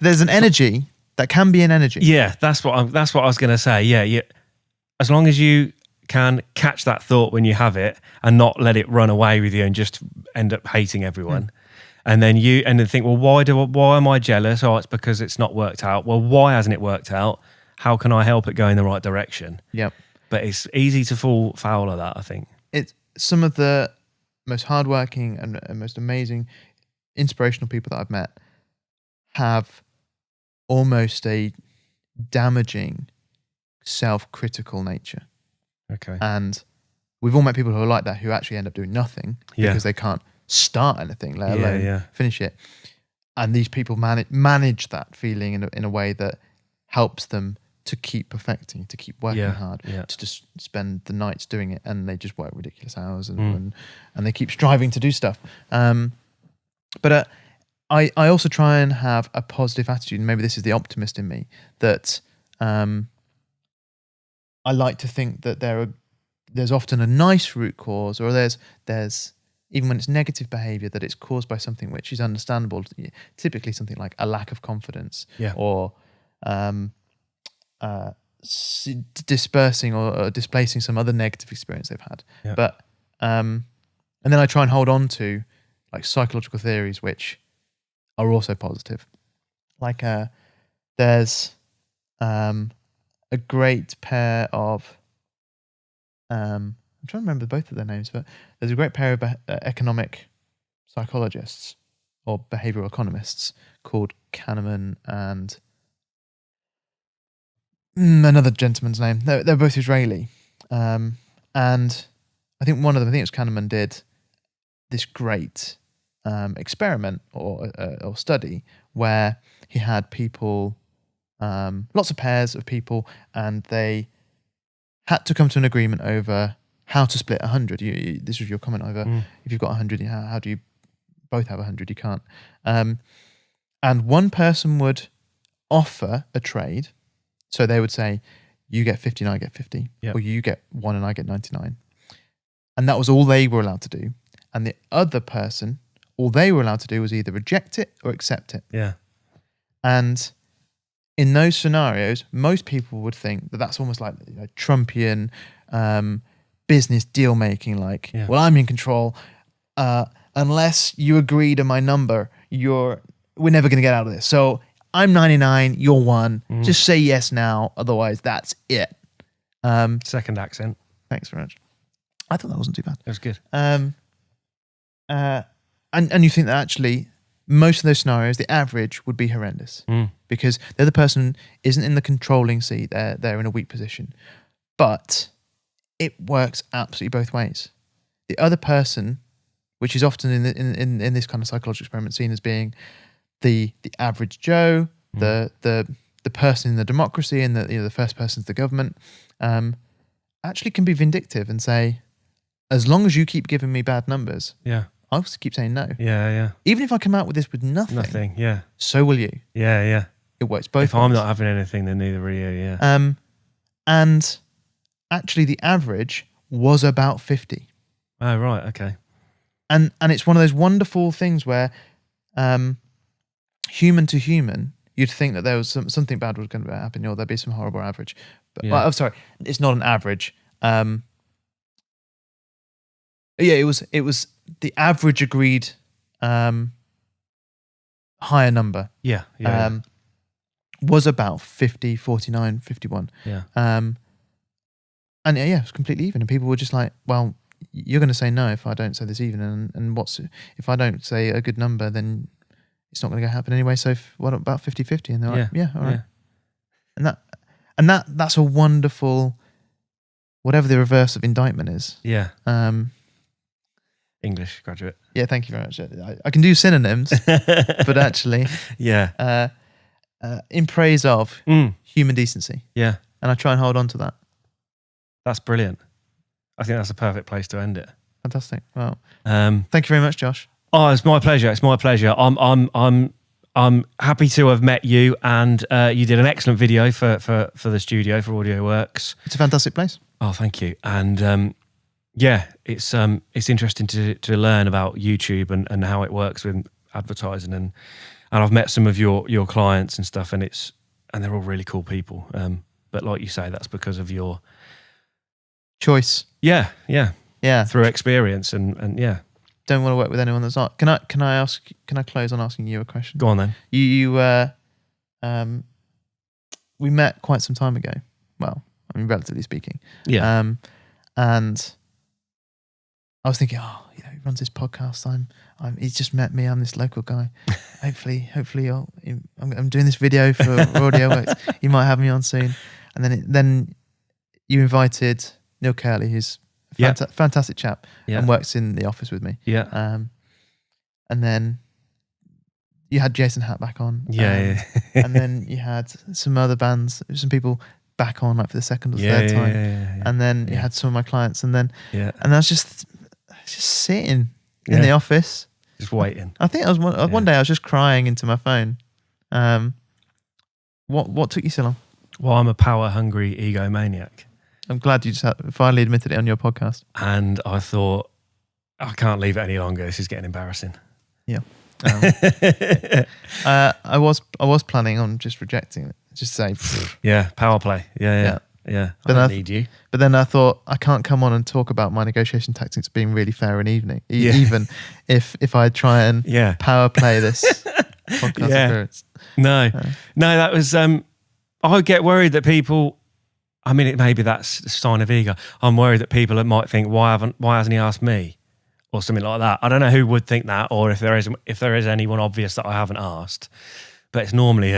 B: there's an energy that can be an energy.
A: Yeah, that's what I was going to say. Yeah. As long as you can catch that thought when you have it and not let it run away with you and just end up hating everyone. And then think, well, why am I jealous? Oh, it's because it's not worked out. Well, why hasn't it worked out? How can I help it go in the right direction?
B: Yep.
A: But it's easy to fall foul of that, I think.
B: It's some of the most hardworking and most amazing, inspirational people that I've met have almost a damaging, self-critical nature.
A: Okay.
B: And we've all met people who are like that, who actually end up doing nothing because they can't start anything, let alone finish it. And these people manage that feeling in a way that helps them to keep perfecting, to keep working hard, to just spend the nights doing it, and they just work ridiculous hours and they keep striving to do stuff. But I also try and have a positive attitude, and maybe this is the optimist in me, that I like to think that there's often a nice root cause, or there's even when it's negative behavior, that it's caused by something which is understandable, typically something like a lack of confidence, or dispersing or displacing some other negative experience they've had. But and then I try and hold on to like psychological theories which are also positive. Like there's a great pair of I'm trying to remember both of their names, but there's a great pair of economic psychologists or behavioral economists called Kahneman and another gentleman's name. They're both Israeli. And I think one of them, I think it was Kahneman, did this great experiment or study where he had people, lots of pairs of people, and they had to come to an agreement over how to split 100. This was your comment over if you've got 100, how do you both have 100? You can't. And one person would offer a trade. So they would say, you get 50 and I get 50, or you get 1 and I get 99. And that was all they were allowed to do. And the other person, all they were allowed to do was either reject it or accept it.
A: Yeah. And
B: in those scenarios, most people would think that that's almost like Trumpian business deal making, well, I'm in control. Unless you agree to my number, we're never going to get out of this. So I'm 99, you're 1. Just say yes now, otherwise that's it.
A: Second accent.
B: Thanks very much. I thought that wasn't too bad.
A: It was good.
B: And you think that actually most of those scenarios, the average would be horrendous because the other person isn't in the controlling seat. They're in a weak position. But it works absolutely both ways. The other person, which is often in this kind of psychological experiment seen as being the average Joe, the person in the democracy, and the first person's the government, actually can be vindictive and say, as long as you keep giving me bad numbers, I'll just keep saying no.
A: Yeah.
B: Even if I come out with this with nothing, so will you.
A: Yeah.
B: It works both
A: If
B: ways.
A: I'm not having anything, then neither are you. Yeah.
B: And actually, the average was about 50.
A: Oh, right. Okay.
B: And it's one of those wonderful things where, human to human, you'd think that there was something bad was going to happen, or there'd be some horrible average. But I'm sorry, it's not an average. It was the average agreed higher number.
A: Yeah.
B: Was about 50, 49, 51.
A: Yeah.
B: And it was completely even. And people were just like, well, you're going to say no if I don't say this even. And if I don't say a good number, then it's not going to happen anyway. So what about 50-50? And they're like, yeah, all right. Yeah. And that's a wonderful, whatever the reverse of indictment is.
A: Yeah. English graduate.
B: Yeah, thank you very much. I can do synonyms, but actually, in praise of human decency.
A: Yeah.
B: And I try and hold on to that.
A: That's brilliant. I think that's a perfect place to end it.
B: Fantastic. Well, thank you very much, Josh.
A: Oh, it's my pleasure. It's my pleasure. I'm happy to have met you, and you did an excellent video for the studio for Audio Works.
B: It's a fantastic place.
A: Oh, thank you. And it's interesting to learn about YouTube and how it works with advertising, and I've met some of your clients and stuff, and they're all really cool people. But like you say, that's because of your
B: choice.
A: Yeah. Through experience and yeah.
B: Don't want to work with anyone that's not. Can I close on asking you a question?
A: Go on then.
B: We met quite some time ago. Well, I mean, relatively speaking.
A: Yeah.
B: And I was thinking, he runs this podcast. He's just met me. I'm this local guy. hopefully, I'm doing this video for Audio Works. He might have me on soon. And then you invited Neil Curley, who's fantastic chap, and works in the office with me.
A: Yeah.
B: And then you had Jason Hatt back on.
A: Yeah.
B: And then you had some other bands, some people back on like for the second or third time.
A: Yeah.
B: And then you had some of my clients, and I was just sitting in
A: Yeah.
B: the office,
A: Just waiting.
B: I think I was one day I was just crying into my phone. What took you so long?
A: Well, I'm a power-hungry egomaniac.
B: I'm glad you just finally admitted it on your podcast.
A: And I thought, I can't leave it any longer. This is getting embarrassing.
B: Yeah. I was planning on just rejecting it. Just say,
A: yeah, power play. Yeah. I don't need you.
B: But then I thought, I can't come on and talk about my negotiation tactics being really fair and even if I try and power play this podcast appearance.
A: No, that was, I get worried that people, I mean, maybe that's a sign of ego. I'm worried that people might think, why hasn't he asked me? Or something like that. I don't know who would think that, or if there is anyone obvious that I haven't asked. But it's normally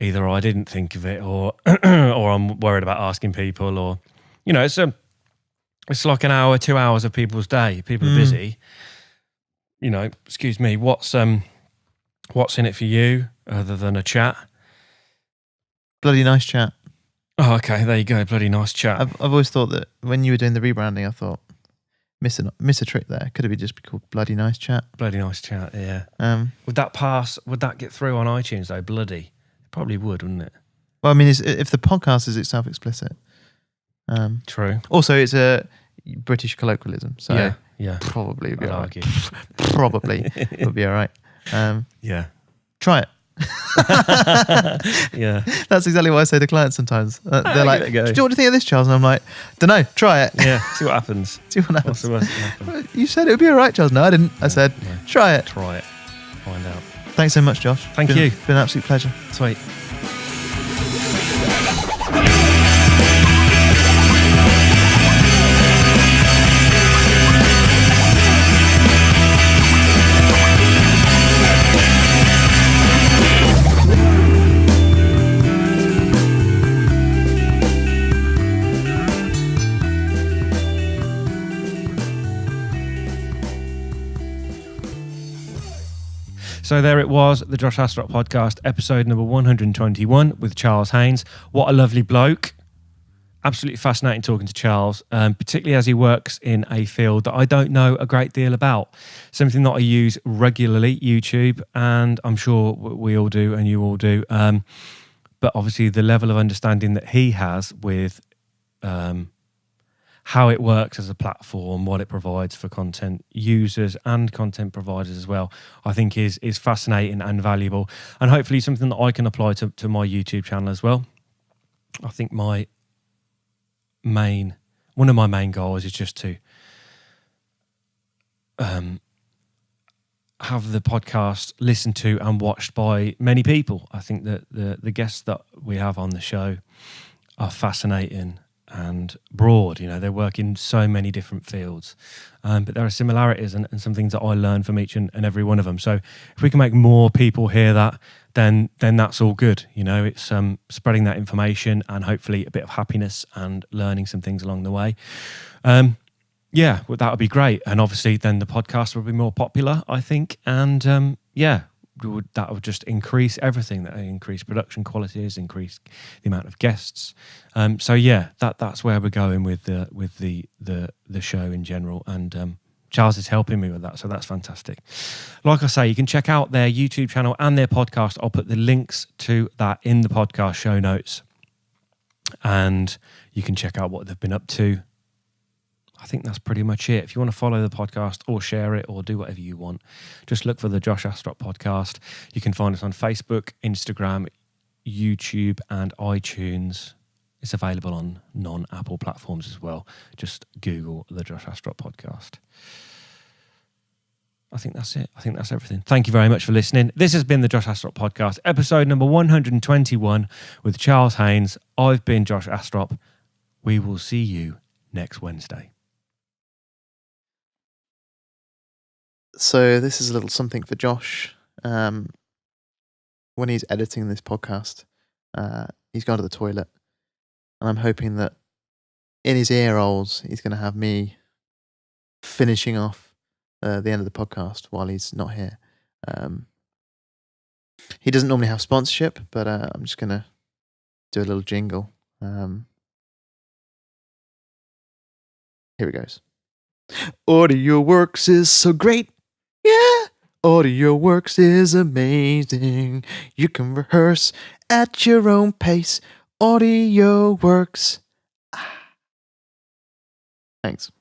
A: either I didn't think of it, or or I'm worried about asking people, or it's like an hour, 2 hours of people's day. People are busy. Excuse me. What's in it for you other than a chat?
B: Bloody nice chat.
A: Oh, okay. There you go. Bloody nice chat.
B: I've always thought that when you were doing the rebranding, I thought miss a trick there. Could it be just be called Bloody Nice Chat? Bloody Nice Chat. Yeah. Would that pass? Would that get through on iTunes though? Bloody. It probably would, wouldn't it? Well, I mean, if the podcast is itself explicit. True. Also, it's a British colloquialism, so yeah, probably would be all right. Probably would be all right. Yeah. Try it. Yeah. That's exactly what I say to clients sometimes. They're like, do you want to think of this, Charles? And I'm like, don't know, try it. Yeah, see what happens. What's the worst that can happen? You said it would be all right, Charles. No, I didn't. I said, try it. Try it. Find out. Thanks so much, Josh. Thank you. It's been an absolute pleasure. Sweet.
A: So there it was, the Josh Astrop podcast, episode number 121 with Charles Haynes. What a lovely bloke. Absolutely fascinating talking to Charles, particularly as he works in a field that I don't know a great deal about. Something that I use regularly, YouTube, and I'm sure we all do and you all do. But obviously the level of understanding that he has with how it works as a platform, what it provides for content users and content providers as well, I think is fascinating and valuable, and hopefully something that I can apply to my YouTube channel as well. I think one of my main goals is just to have the podcast listened to and watched by many people. I think that the guests that we have on the show are fascinating and broad. They work in so many different fields, but there are similarities and some things that I learn from each and every one of them. So if we can make more people hear that, then that's all good. It's spreading that information and hopefully a bit of happiness and learning some things along the way. Well, that would be great. And obviously then the podcast will be more popular, I think. And that would just increase everything. That increase production qualities, increase the amount of guests. That's where we're going with the show in general. And Charles is helping me with that, so that's fantastic. Like I say, you can check out their YouTube channel and their podcast. I'll put the links to that in the podcast show notes, and you can check out what they've been up to. I think that's pretty much it. If you want to follow the podcast or share it or do whatever you want, just look for the Josh Astrop podcast. You can find us on Facebook, Instagram, YouTube, and iTunes. It's available on non-Apple platforms as well. Just Google the Josh Astrop podcast. I think that's it. I think that's everything. Thank you very much for listening. This has been the Josh Astrop podcast, episode number 121 with Charles Haynes. I've been Josh Astrop. We will see you next Wednesday.
B: So this is a little something for Josh. When he's editing this podcast, he's gone to the toilet, and I'm hoping that in his ear holes he's going to have me finishing off the end of the podcast while he's not here. He doesn't normally have sponsorship, but I'm just going to do a little jingle. Here it goes. Audio Works is so great. Yeah, Audio Works is amazing. You can rehearse at your own pace. Audio Works. Thanks.